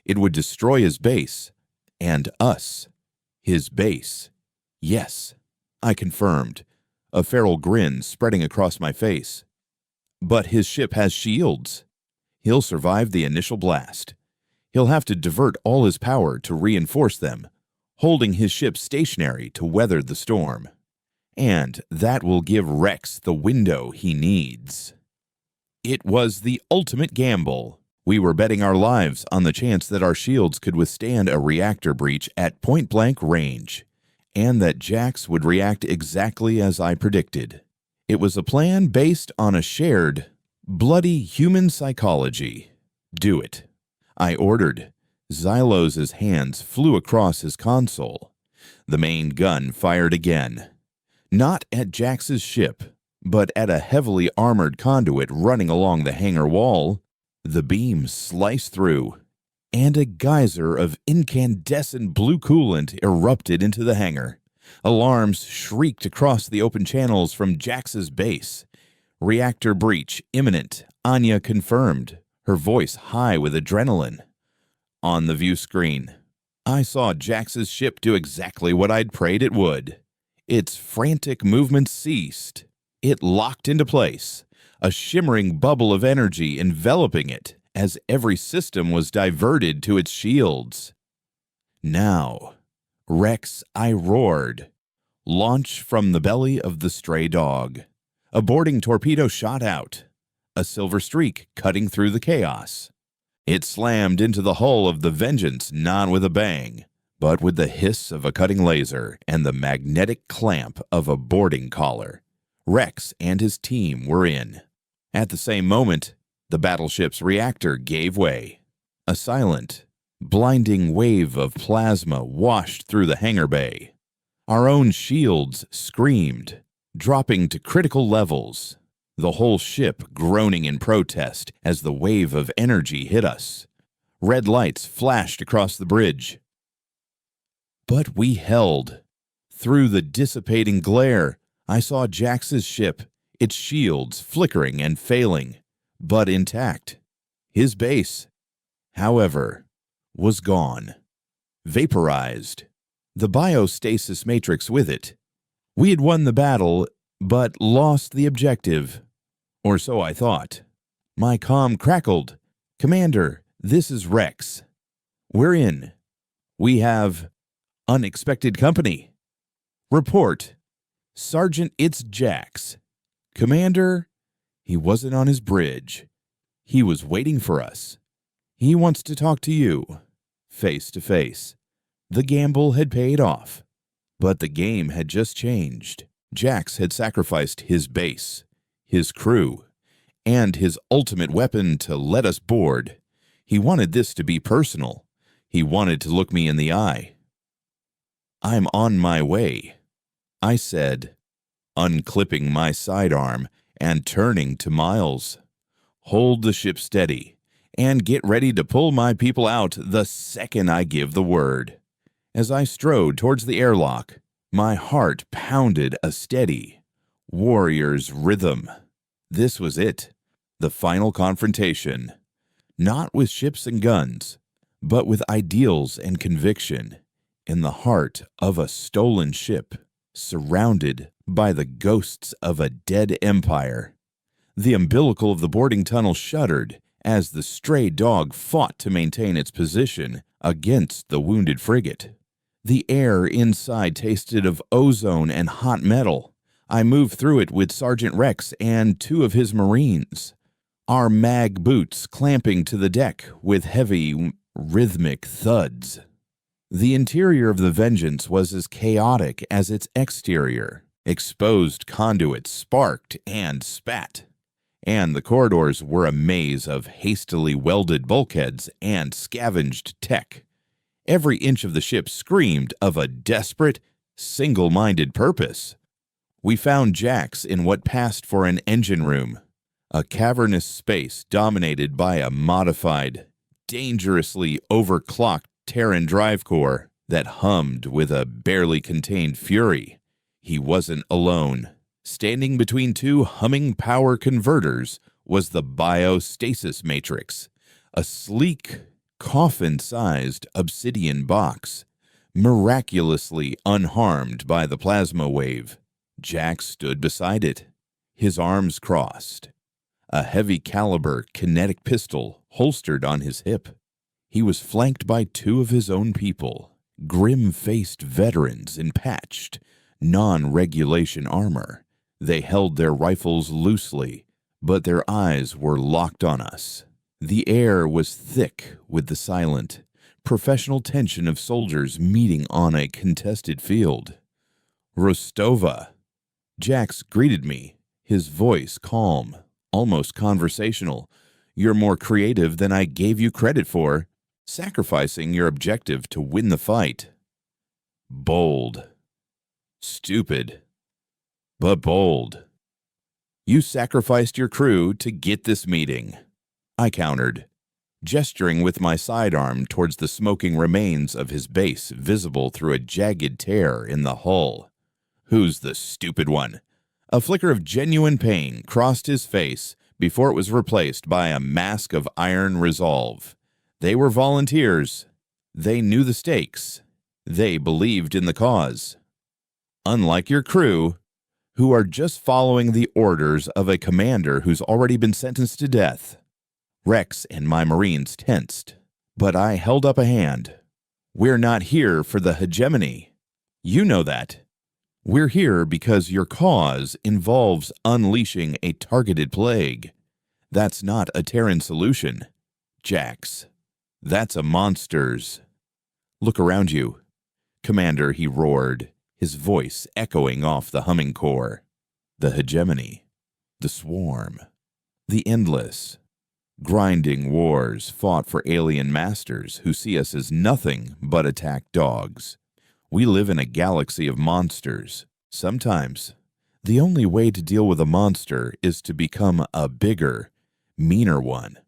It would destroy his base, and us. His base." "Yes," I confirmed, a feral grin spreading across my face. "But his ship has shields. He'll survive the initial blast. He'll have to divert all his power to reinforce them, holding his ship stationary to weather the storm. And that will give Rex the window he needs." It was the ultimate gamble. We were betting our lives on the chance that our shields could withstand a reactor breach at point-blank range, and that Jax would react exactly as I predicted. It was a plan based on a shared, bloody human psychology. Do it. I ordered. Xylos's hands flew across his console. The main gun fired again. Not at Jax's ship, but at a heavily armored conduit running along the hangar wall. The beam sliced through, and a geyser of incandescent blue coolant erupted into the hangar. Alarms shrieked across the open channels from Jax's base. Reactor breach imminent, Anya confirmed, her voice high with adrenaline. On the view screen, I saw Jax's ship do exactly what I'd prayed it would. Its frantic movements ceased. It locked into place, a shimmering bubble of energy enveloping it as every system was diverted to its shields. Now, Rex, I roared. Launch from the belly of the stray dog. A boarding torpedo shot out, a silver streak cutting through the chaos. It slammed into the hull of the Vengeance, not with a bang, but with the hiss of a cutting laser and the magnetic clamp of a boarding collar. Rex and his team were in. At the same moment, the battleship's reactor gave way. A silent, blinding wave of plasma washed through the hangar bay. Our own shields screamed, dropping to critical levels. The whole ship groaning in protest as the wave of energy hit us. Red lights flashed across the bridge. But we held. Through the dissipating glare, I saw Jax's ship, its shields flickering and failing, but intact. His base, however, was gone. Vaporized. The biostasis matrix with it. We had won the battle, but lost the objective. Or so I thought. My comm crackled. Commander, this is Rex. We're in. We have unexpected company. Report. Sergeant, it's Jax. Commander, he wasn't on his bridge. He was waiting for us. He wants to talk to you, face to face. The gamble had paid off, but the game had just changed. Jax had sacrificed his base, his crew, and his ultimate weapon to let us board. He wanted this to be personal. He wanted to look me in the eye. I'm on my way, I said, unclipping my sidearm and turning to Miles. Hold the ship steady and get ready to pull my people out the second I give the word. As I strode towards the airlock, my heart pounded a steady, warrior's rhythm. This was it, the final confrontation. Not with ships and guns, but with ideals and conviction, in the heart of a stolen ship, surrounded by the ghosts of a dead empire. The umbilical of the boarding tunnel shuddered as the stray dog fought to maintain its position against the wounded frigate. The air inside tasted of ozone and hot metal. I moved through it with Sergeant Rex and 2 of his Marines, our mag boots clamping to the deck with heavy, rhythmic thuds. The interior of the Vengeance was as chaotic as its exterior. Exposed conduits sparked and spat, and the corridors were a maze of hastily welded bulkheads and scavenged tech. Every inch of the ship screamed of a desperate, single-minded purpose. We found Jax in what passed for an engine room, a cavernous space dominated by a modified, dangerously overclocked Terran drive core that hummed with a barely contained fury. He wasn't alone. Standing between 2 humming power converters was the biostasis matrix, a sleek, coffin-sized obsidian box, miraculously unharmed by the plasma wave. Jax stood beside it, his arms crossed, a heavy-caliber kinetic pistol holstered on his hip. He was flanked by 2 of his own people, grim-faced veterans in patched, non-regulation armor. They held their rifles loosely, but their eyes were locked on us. The air was thick with the silent, professional tension of soldiers meeting on a contested field. Rostova. Jax greeted me, his voice calm, almost conversational. "You're more creative than I gave you credit for, sacrificing your objective to win the fight. Bold. Stupid, but bold. You sacrificed your crew to get this meeting," I countered, gesturing with my sidearm towards the smoking remains of his base visible through a jagged tear in the hull. "Who's the stupid one?" A flicker of genuine pain crossed his face before it was replaced by a mask of iron resolve. They were volunteers. They knew the stakes. They believed in the cause. Unlike your crew, who are just following the orders of a commander who's already been sentenced to death. Rex and my Marines tensed, but I held up a hand. "We're not here for the hegemony. You know that. We're here because your cause involves unleashing a targeted plague. That's not a Terran solution, Jax. That's a monster's. Look around you, Commander," he roared, his voice echoing off the humming core. "The hegemony, the swarm, the endless, grinding wars fought for alien masters who see us as nothing but attack dogs. We live in a galaxy of monsters. Sometimes, the only way to deal with a monster is to become a bigger, meaner one.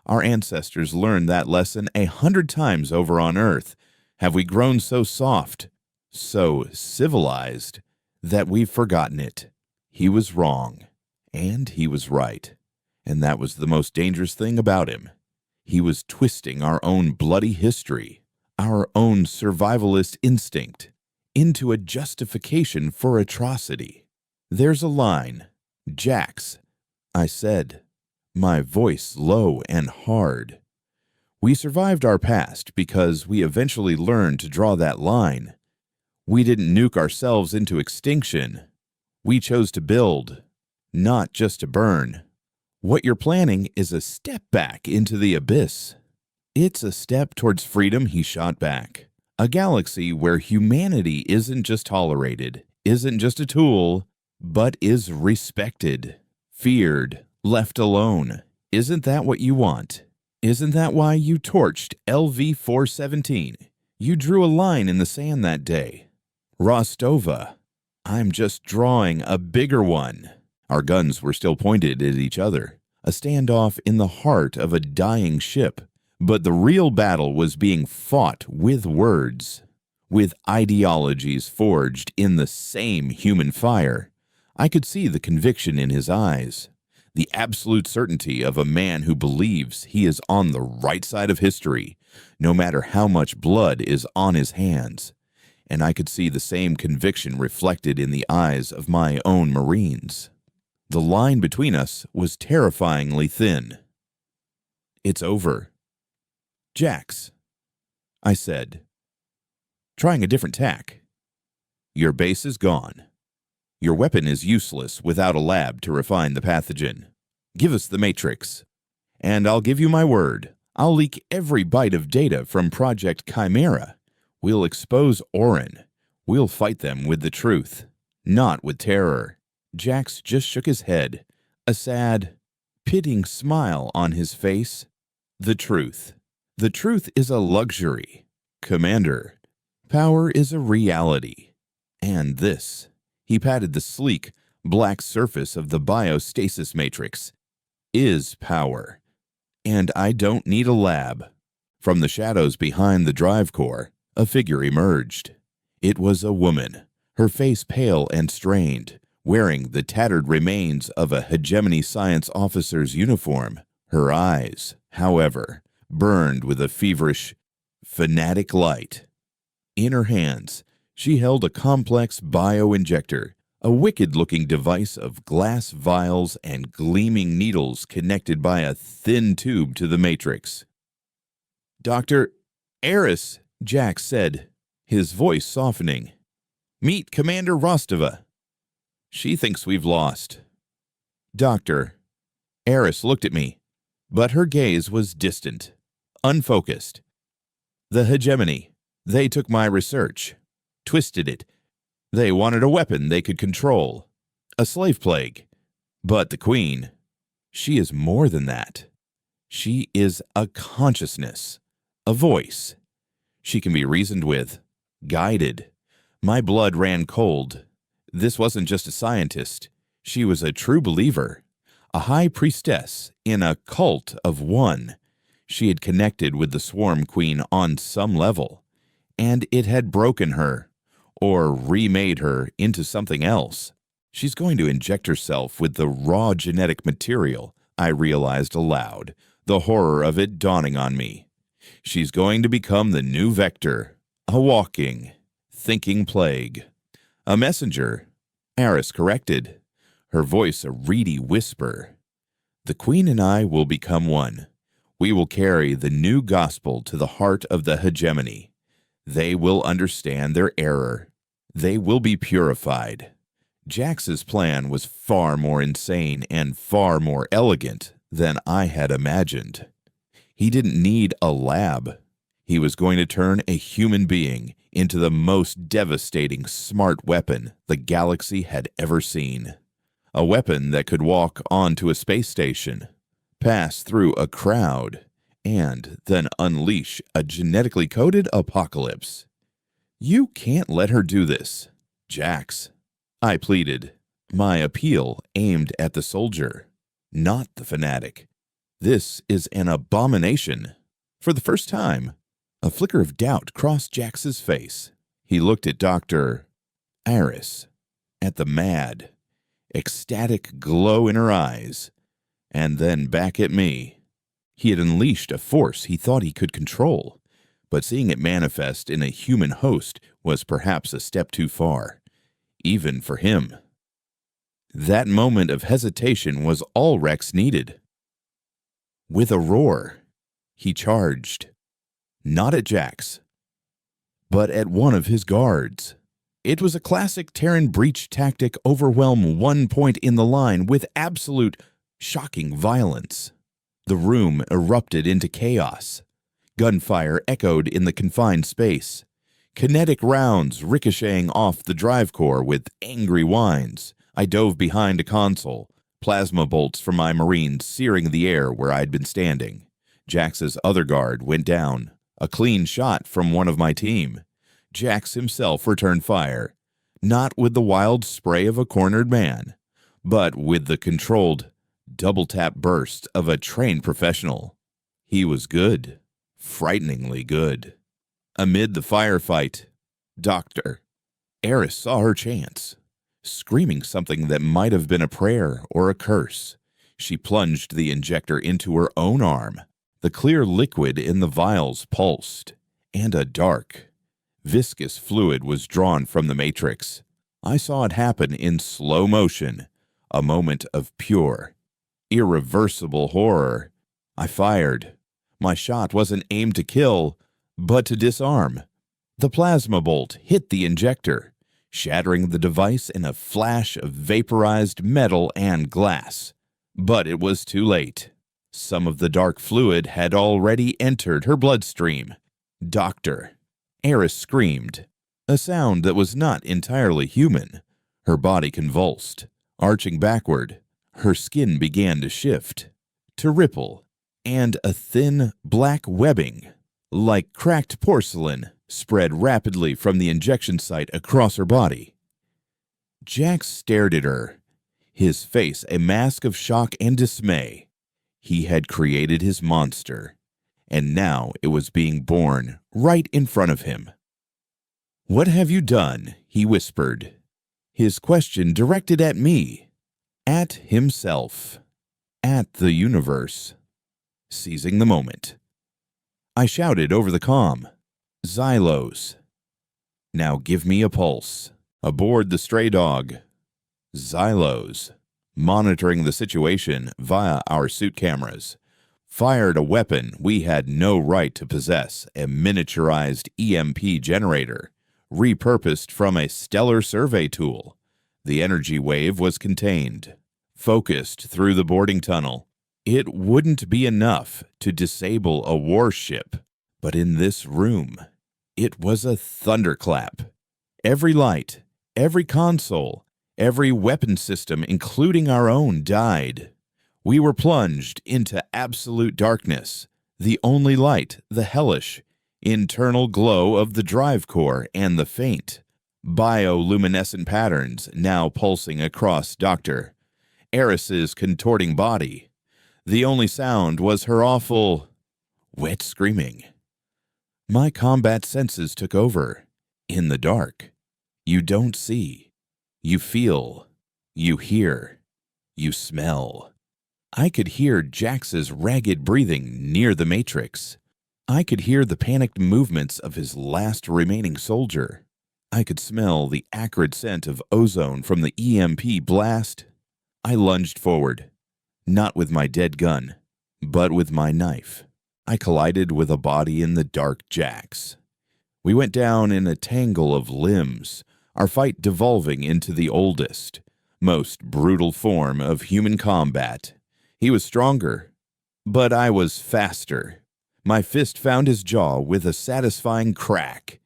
Our ancestors learned that lesson 100 times over on Earth. Have we grown so soft, so civilized, that we've forgotten it? He was wrong, and he was right. And that was the most dangerous thing about him. He was twisting our own bloody history, our own survivalist instinct, into a justification for atrocity. "There's a line, Jax," I said, my voice low and hard. "We survived our past because we eventually learned to draw that line. We didn't nuke ourselves into extinction. We chose to build, not just to burn. What you're planning is a step back into the abyss." "It's a step towards freedom," he shot back. "A galaxy where humanity isn't just tolerated, isn't just a tool, but is respected, feared, left alone. Isn't that what you want? Isn't that why you torched LV-417? You drew a line in the sand that day. Rostova, I'm just drawing a bigger one." Our guns were still pointed at each other, a standoff in the heart of a dying ship. But the real battle was being fought with words, with ideologies forged in the same human fire. I could see the conviction in his eyes, the absolute certainty of a man who believes he is on the right side of history, no matter how much blood is on his hands. And I could see the same conviction reflected in the eyes of my own Marines. The line between us was terrifyingly thin. "It's over. Jax," I said, trying a different tack. "Your base is gone. Your weapon is useless without a lab to refine the pathogen. Give us the matrix, and I'll give you my word, I'll leak every byte of data from Project Chimera. We'll expose Orin. We'll fight them with the truth, not with terror." Jax just shook his head, a sad, pitying smile on his face. "The truth. The truth is a luxury, Commander. Power is a reality. And this," he patted the sleek, black surface of the biostasis matrix, "is power. And I don't need a lab." From the shadows behind the drive core, a figure emerged. It was a woman, her face pale and strained, wearing the tattered remains of a hegemony science officer's uniform. Her eyes, however, burned with a feverish, fanatic light. In her hands, she held a complex bioinjector, a wicked-looking device of glass vials and gleaming needles connected by a thin tube to the matrix. "Dr. Eris," Jax said, his voice softening. "Meet Commander Rostova. She thinks we've lost." "Doctor." Eris looked at me, but her gaze was distant, unfocused. "The hegemony. They took my research, twisted it. They wanted a weapon they could control. A slave plague. But the Queen, she is more than that. She is a consciousness, a voice. She can be reasoned with, guided. My blood ran cold. This wasn't just a scientist. She was a true believer, a high priestess in a cult of one. She had connected with the Swarm Queen on some level, and it had broken her, or remade her into something else. She's going to inject herself with the raw genetic material, I realized aloud, the horror of it dawning on me. She's going to become the new Vector, a walking, thinking plague. A messenger, Eris corrected, her voice a reedy whisper. The Queen and I will become one. We will carry the new gospel to the heart of the hegemony. They will understand their error. They will be purified. Jax's plan was far more insane and far more elegant than I had imagined. He didn't need a lab. He was going to turn a human being into the most devastating smart weapon the galaxy had ever seen. A weapon that could walk onto a space station, pass through a crowd, and then unleash a genetically coded apocalypse. You can't let her do this, Jax, I pleaded, my appeal aimed at the soldier, not the fanatic. This is an abomination. For the first time, a flicker of doubt crossed Jax's face. He looked at Dr. Eris, at the mad, ecstatic glow in her eyes, and then back at me. He had unleashed a force he thought he could control, but seeing it manifest in a human host was perhaps a step too far, even for him. That moment of hesitation was all Rex needed. With a roar, he charged, not at Jax, but at one of his guards. It was a classic Terran breach tactic, overwhelm one point in the line with absolute, shocking violence. The room erupted into chaos. Gunfire echoed in the confined space. Kinetic rounds ricocheting off the drive core with angry whines. I dove behind a console, plasma bolts from my Marines searing the air where I'd been standing. Jax's other guard went down, a clean shot from one of my team. Jax himself returned fire, not with the wild spray of a cornered man, but with the controlled, double-tap burst of a trained professional. He was good, frighteningly good. Amid the firefight, Dr. Eris saw her chance. Screaming something that might have been a prayer or a curse, she plunged the injector into her own arm. The clear liquid in the vials pulsed, and a dark, viscous fluid was drawn from the matrix. I saw it happen in slow motion, a moment of pure, irreversible horror. I fired. My shot wasn't aimed to kill, but to disarm. The plasma bolt hit the injector, shattering the device in a flash of vaporized metal and glass. But it was too late. Some of the dark fluid had already entered her bloodstream. Doctor, Eris screamed, a sound that was not entirely human. Her body convulsed, arching backward. Her skin began to shift, to ripple, and a thin black webbing, like cracked porcelain, spread rapidly from the injection site across her body. Jax stared at her, his face a mask of shock and dismay. He had created his monster, and now it was being born right in front of him. "What have you done?" he whispered, his question directed at me, at himself, at the universe. Seizing the moment, I shouted over the comm, "Xylos. Now give me a pulse." Aboard the stray dog, Xylos, monitoring the situation via our suit cameras, fired a weapon we had no right to possess, a miniaturized EMP generator, repurposed from a stellar survey tool. The energy wave was contained, focused through the boarding tunnel. It wouldn't be enough to disable a warship, but in this room, it was a thunderclap. Every light, every console, Every weapon system, including our own, died. We were plunged into absolute darkness. The only light, the hellish, internal glow of the drive core and the faint, bioluminescent patterns now pulsing across Dr. Eris's contorting body. The only sound was her awful, wet screaming. My combat senses took over. In the dark, you don't see. You feel. You hear. You smell. I could hear Jax's ragged breathing near the matrix. I could hear the panicked movements of his last remaining soldier. I could smell the acrid scent of ozone from the EMP blast. I lunged forward, not with my dead gun, but with my knife. I collided with a body in the dark Jax. We went down in a tangle of limbs, our fight devolving into the oldest, most brutal form of human combat. He was stronger, but I was faster. My fist found his jaw with a satisfying crack.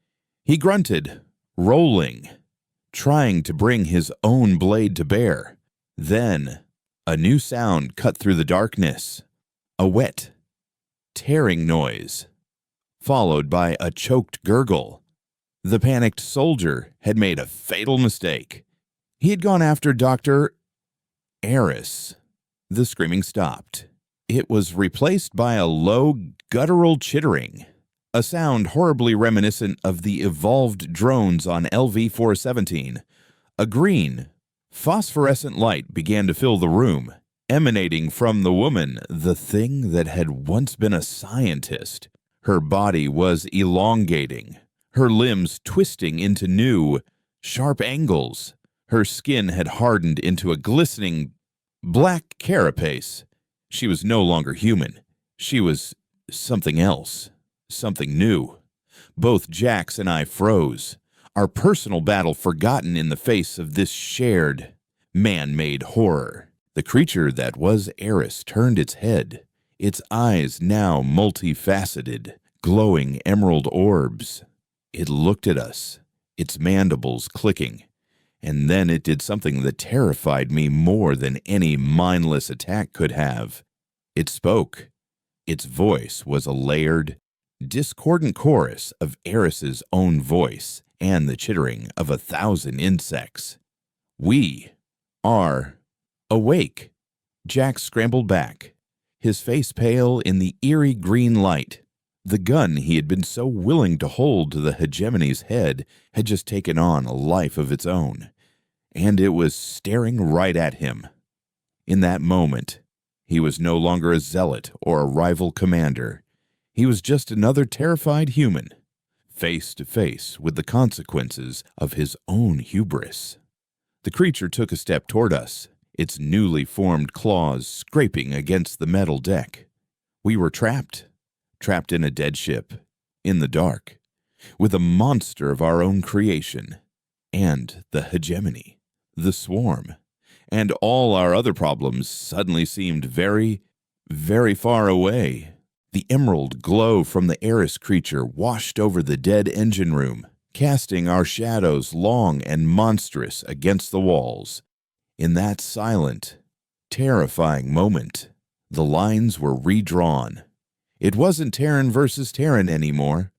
He grunted, rolling, trying to bring his own blade to bear. Then, a new sound cut through the darkness. A wet, tearing noise, followed by a choked gurgle. The panicked soldier had made a fatal mistake. He had gone after Dr. Eris. The screaming stopped. It was replaced by a low, guttural chittering, a sound horribly reminiscent of the evolved drones on LV-417. A green, phosphorescent light began to fill the room, emanating from the woman, the thing that had once been a scientist. Her body was elongating, her limbs twisting into new, sharp angles. Her skin had hardened into a glistening black carapace. She was no longer human. She was something else, something new. Both Jax and I froze, our personal battle forgotten in the face of this shared, man-made horror. The creature that was Eris turned its head, its eyes now multifaceted, glowing emerald orbs. It looked at us, its mandibles clicking, and then it did something that terrified me more than any mindless attack could have. It spoke. Its voice was a layered, discordant chorus of Eris's own voice and the chittering of 1,000 insects. We are awake. Jack scrambled back, his face pale in the eerie green light. The gun he had been so willing to hold to the hegemony's head had just taken on a life of its own, and it was staring right at him. In that moment, he was no longer a zealot or a rival commander. He was just another terrified human, face to face with the consequences of his own hubris. The creature took a step toward us, its newly formed claws scraping against the metal deck. We were trapped in a dead ship, in the dark, with a monster of our own creation, and the hegemony, the swarm, and all our other problems suddenly seemed very, very far away. The emerald glow from the Eris creature washed over the dead engine room, casting our shadows long and monstrous against the walls. In that silent, terrifying moment, the lines were redrawn. It wasn't Terran versus Terran anymore.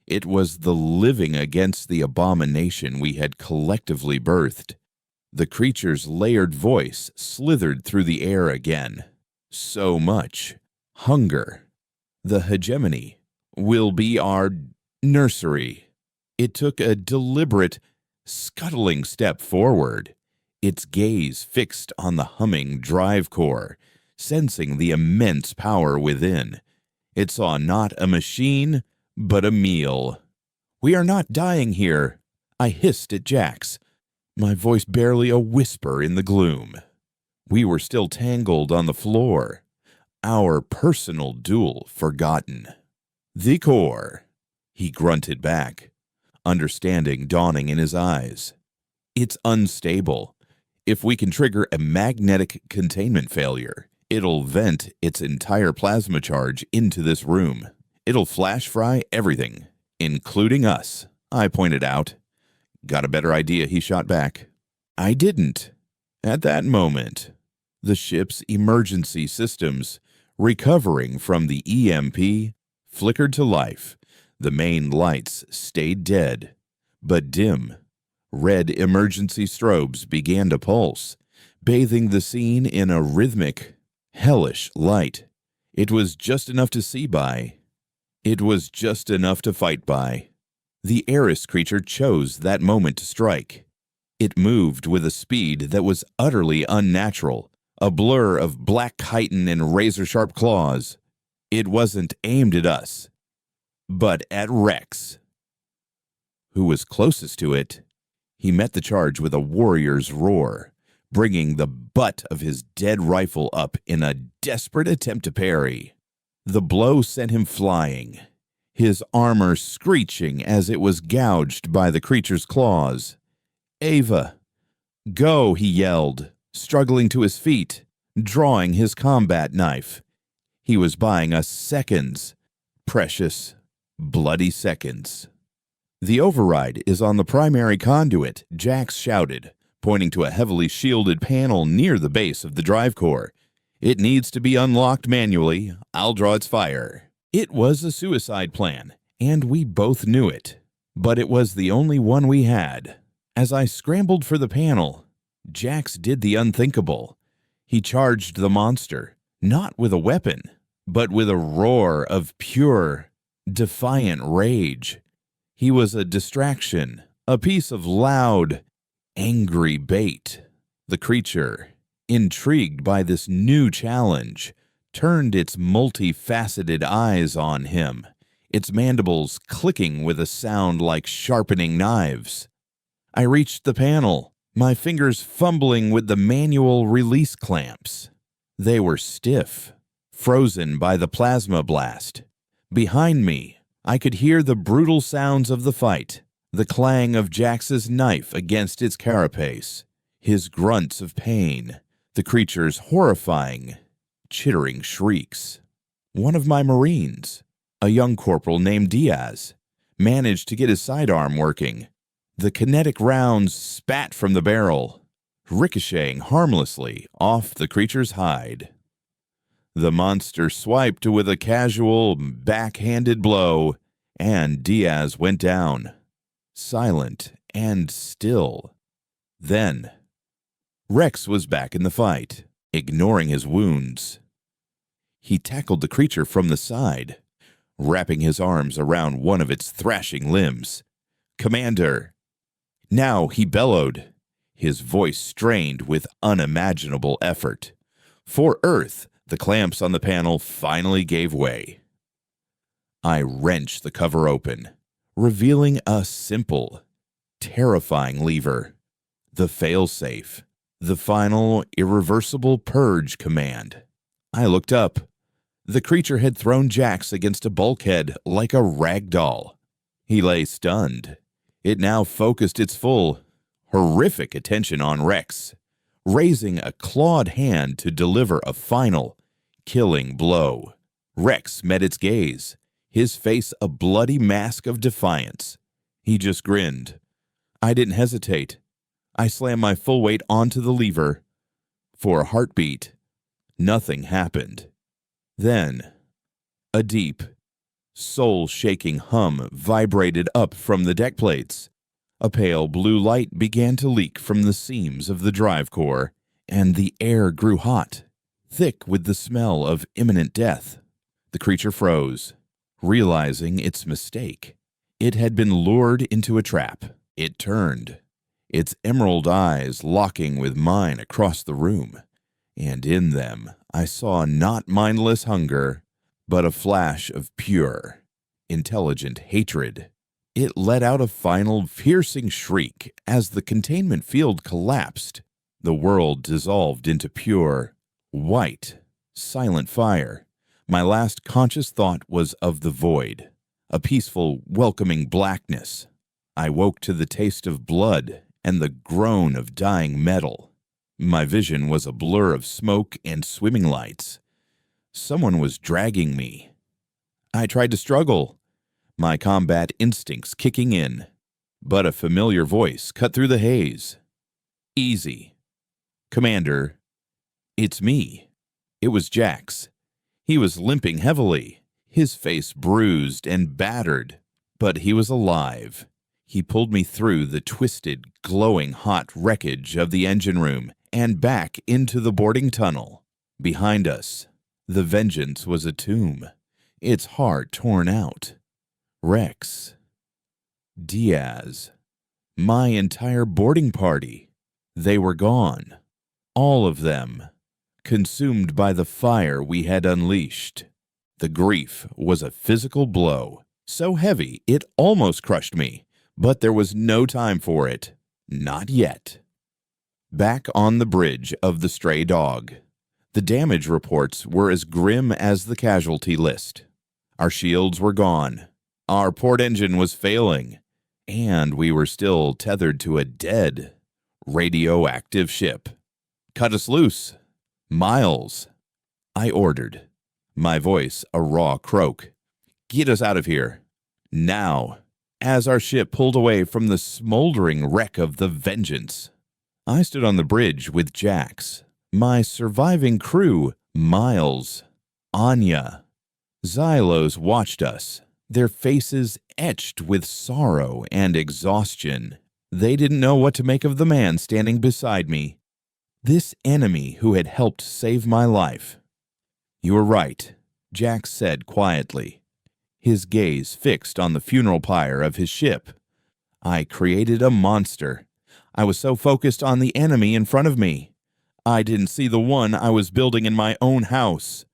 It was the living against the abomination we had collectively birthed. The creature's layered voice slithered through the air again. So much hunger. The hegemony will be our nursery. It took a deliberate, scuttling step forward, its gaze fixed on the humming drive core, sensing the immense power within. It saw not a machine, but a meal. "We are not dying here," I hissed at Jax, my voice barely a whisper in the gloom. We were still tangled on the floor, our personal duel forgotten. "The core," he grunted back, understanding dawning in his eyes. "It's unstable. If we can trigger a magnetic containment failure, it'll vent its entire plasma charge into this room. It'll flash fry everything, including us," I pointed out. "Got a better idea," he shot back. I didn't. At that moment, the ship's emergency systems, recovering from the EMP, flickered to life. The main lights stayed dead, but dim. Red emergency strobes began to pulse, bathing the scene in a rhythmic, hellish light. It was just enough to see by. It was just enough to fight by. The heiress creature chose that moment to strike. It moved with a speed that was utterly unnatural, a blur of black chitin and razor-sharp claws. It wasn't aimed at us, but at Rex, who was closest to it. He met the charge with a warrior's roar, bringing the butt of his dead rifle up in a desperate attempt to parry. The blow sent him flying, his armor screeching as it was gouged by the creature's claws. "Ava, go," he yelled, struggling to his feet, drawing his combat knife. He was buying us seconds, precious, bloody seconds. "The override is on the primary conduit," Jax shouted, pointing to a heavily shielded panel near the base of the drive core. "It needs to be unlocked manually. I'll draw its fire." It was a suicide plan, and we both knew it, but it was the only one we had. As I scrambled for the panel, Jax did the unthinkable. He charged the monster, not with a weapon, but with a roar of pure, defiant rage. He was a distraction, a piece of loud, angry bait. The creature, intrigued by this new challenge, turned its multifaceted eyes on him, its mandibles clicking with a sound like sharpening knives. I reached the panel, my fingers fumbling with the manual release clamps. They were stiff, frozen by the plasma blast. Behind me, I could hear the brutal sounds of the fight, the clang of Jax's knife against its carapace, his grunts of pain, the creature's horrifying, chittering shrieks. One of my Marines, a young corporal named Diaz, managed to get his sidearm working. The kinetic rounds spat from the barrel, ricocheting harmlessly off the creature's hide. The monster swiped with a casual, backhanded blow, and Diaz went down, silent and still. Then, Rex was back in the fight, ignoring his wounds. He tackled the creature from the side, wrapping his arms around one of its thrashing limbs. "Commander!" Now he bellowed, his voice strained with unimaginable effort. For Earth, the clamps on the panel finally gave way. I wrenched the cover open, revealing a simple, terrifying lever. The failsafe, the final, irreversible purge command. I looked up. The creature had thrown Jax against a bulkhead like a rag doll. He lay stunned. It now focused its full, horrific attention on Rex, raising a clawed hand to deliver a final, killing blow. Rex met its gaze, his face a bloody mask of defiance. He just grinned. I didn't hesitate. I slammed my full weight onto the lever. For a heartbeat, nothing happened. Then, a deep, soul-shaking hum vibrated up from the deck plates. A pale blue light began to leak from the seams of the drive core, and the air grew hot, thick with the smell of imminent death. The creature froze, realizing its mistake. It had been lured into a trap. It turned, its emerald eyes locking with mine across the room, and in them I saw not mindless hunger, but a flash of pure, intelligent hatred. It let out a final piercing shriek as the containment field collapsed. The world dissolved into pure, white, silent fire. My last conscious thought was of the void, a peaceful, welcoming blackness. I woke to the taste of blood and the groan of dying metal. My vision was a blur of smoke and swimming lights. Someone was dragging me. I tried to struggle, my combat instincts kicking in, but a familiar voice cut through the haze. Easy. Commander, it's me. It was Jax. He was limping heavily, his face bruised and battered, but he was alive. He pulled me through the twisted, glowing hot wreckage of the engine room and back into the boarding tunnel. Behind us, the Vengeance was a tomb, its heart torn out. Rex, Diaz, my entire boarding party, they were gone. All of them, consumed by the fire we had unleashed. The grief was a physical blow, so heavy it almost crushed me, but there was no time for it. Not yet. Back on the bridge of the Stray Dog, the damage reports were as grim as the casualty list. Our shields were gone, our port engine was failing, and we were still tethered to a dead, radioactive ship. Cut us loose. Miles, I ordered, my voice a raw croak. Get us out of here. Now, as our ship pulled away from the smoldering wreck of the Vengeance. I stood on the bridge with Jax, my surviving crew, Miles, Anya. Xylos watched us, their faces etched with sorrow and exhaustion. They didn't know what to make of the man standing beside me. This enemy who had helped save my life. You were right, Jax said quietly, his gaze fixed on the funeral pyre of his ship. I created a monster. I was so focused on the enemy in front of me. I didn't see the one I was building in my own house.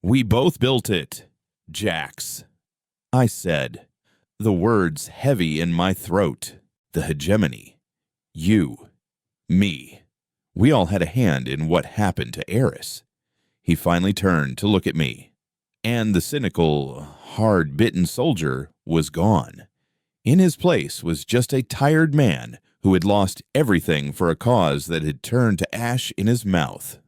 We both built it, Jax. I said, the words heavy in my throat. The hegemony. You. Me. We all had a hand in what happened to Eris. He finally turned to look at me, and the cynical, hard-bitten soldier was gone. In his place was just a tired man who had lost everything for a cause that had turned to ash in his mouth.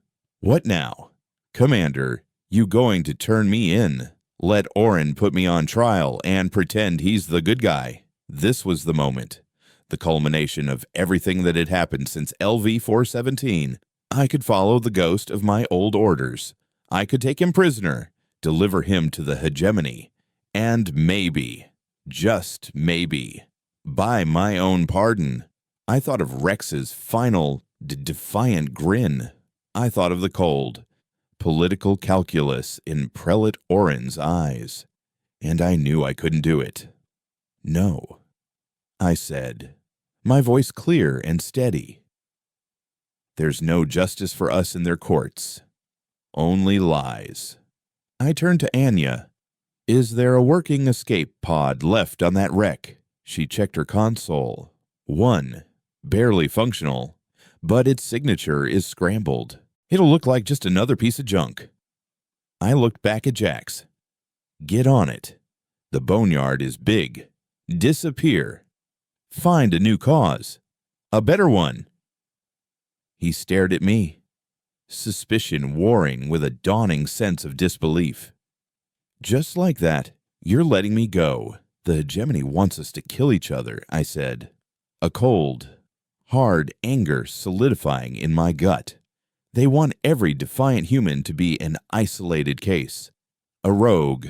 What now? Commander, you going to turn me in? Let Orin put me on trial and pretend he's the good guy. This was the moment. The culmination of everything that had happened since LV-417. I could follow the ghost of my old orders. I could take him prisoner, deliver him to the hegemony, and maybe, just maybe, buy my own pardon. I thought of Rex's final, defiant grin. I thought of the cold, political calculus in Prelate Orin's eyes, and I knew I couldn't do it. No, I said, my voice clear and steady. There's no justice for us in their courts. Only lies. I turned to Anya. Is there a working escape pod left on that wreck? She checked her console. One, barely functional, but its signature is scrambled. It'll look like just another piece of junk. I looked back at Jax. Get on it. The boneyard is big. Disappear. Find a new cause. A better one. He stared at me, suspicion warring with a dawning sense of disbelief. Just like that, you're letting me go. The hegemony wants us to kill each other, I said. A cold, hard anger solidifying in my gut. They want every defiant human to be an isolated case. A rogue.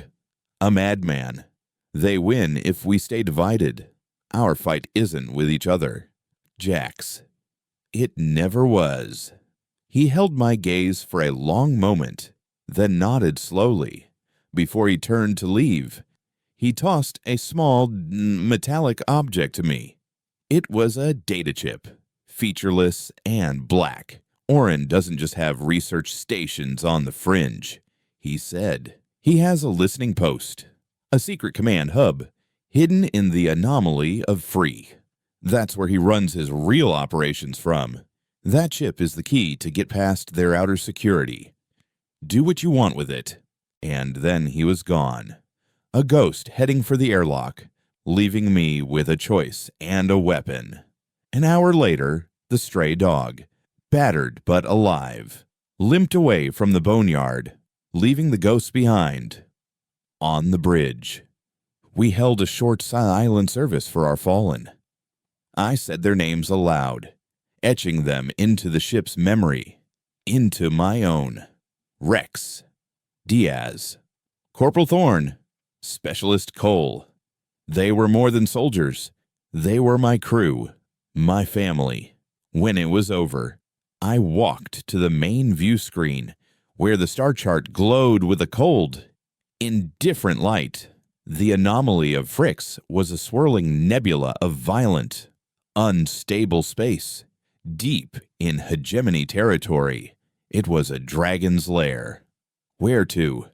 A madman. They win if we stay divided. Our fight isn't with each other. Jax. It never was. He held my gaze for a long moment, then nodded slowly. Before he turned to leave, he tossed a small, metallic object to me. It was a data chip, featureless and black. Orin doesn't just have research stations on the fringe, he said. He has a listening post, a secret command hub, hidden in the anomaly of Free. That's where he runs his real operations from. That chip is the key to get past their outer security. Do what you want with it. And then he was gone. A ghost heading for the airlock, leaving me with a choice and a weapon. An hour later, the stray dog, battered but alive, limped away from the boneyard, leaving the ghosts behind. On the bridge, we held a short silent service for our fallen. I said their names aloud, etching them into the ship's memory, into my own. Rex, Diaz, Corporal Thorne, Specialist Cole. They were more than soldiers. They were my crew, my family. When it was over, I walked to the main view screen, where the star chart glowed with a cold, indifferent light. The anomaly of Frix was a swirling nebula of violent, unstable space, deep in hegemony territory. It was a dragon's lair. Where to?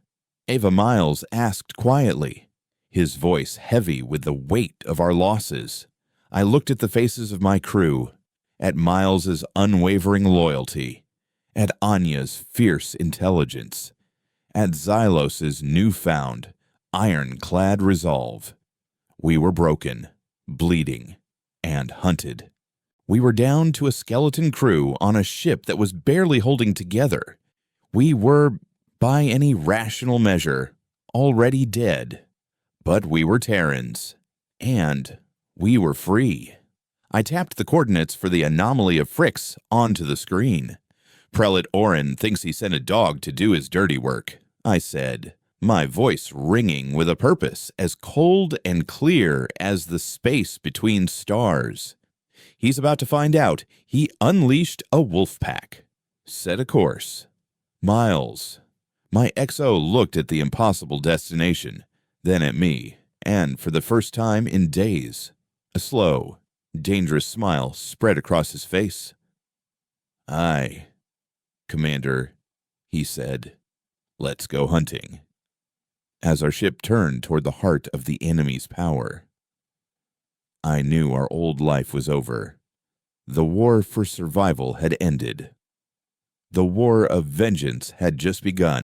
Ava Miles asked quietly, his voice heavy with the weight of our losses. I looked at the faces of my crew, at Miles's unwavering loyalty, at Anya's fierce intelligence, at Xylos's newfound, ironclad resolve. We were broken, bleeding, and hunted. We were down to a skeleton crew on a ship that was barely holding together. We were, by any rational measure, already dead. But we were Terrans, and we were free. I tapped the coordinates for the anomaly of Frix onto the screen. Prelate Orin thinks he sent a dog to do his dirty work, I said, my voice ringing with a purpose as cold and clear as the space between stars. He's about to find out. He unleashed a wolf pack. Set a course. Miles. My XO looked at the impossible destination, then at me, and for the first time in days, a slow, dangerous smile spread across his face. "Aye, Commander," he said. "Let's go hunting." As our ship turned toward the heart of the enemy's power, I knew our old life was over. The war for survival had ended. The war of vengeance had just begun.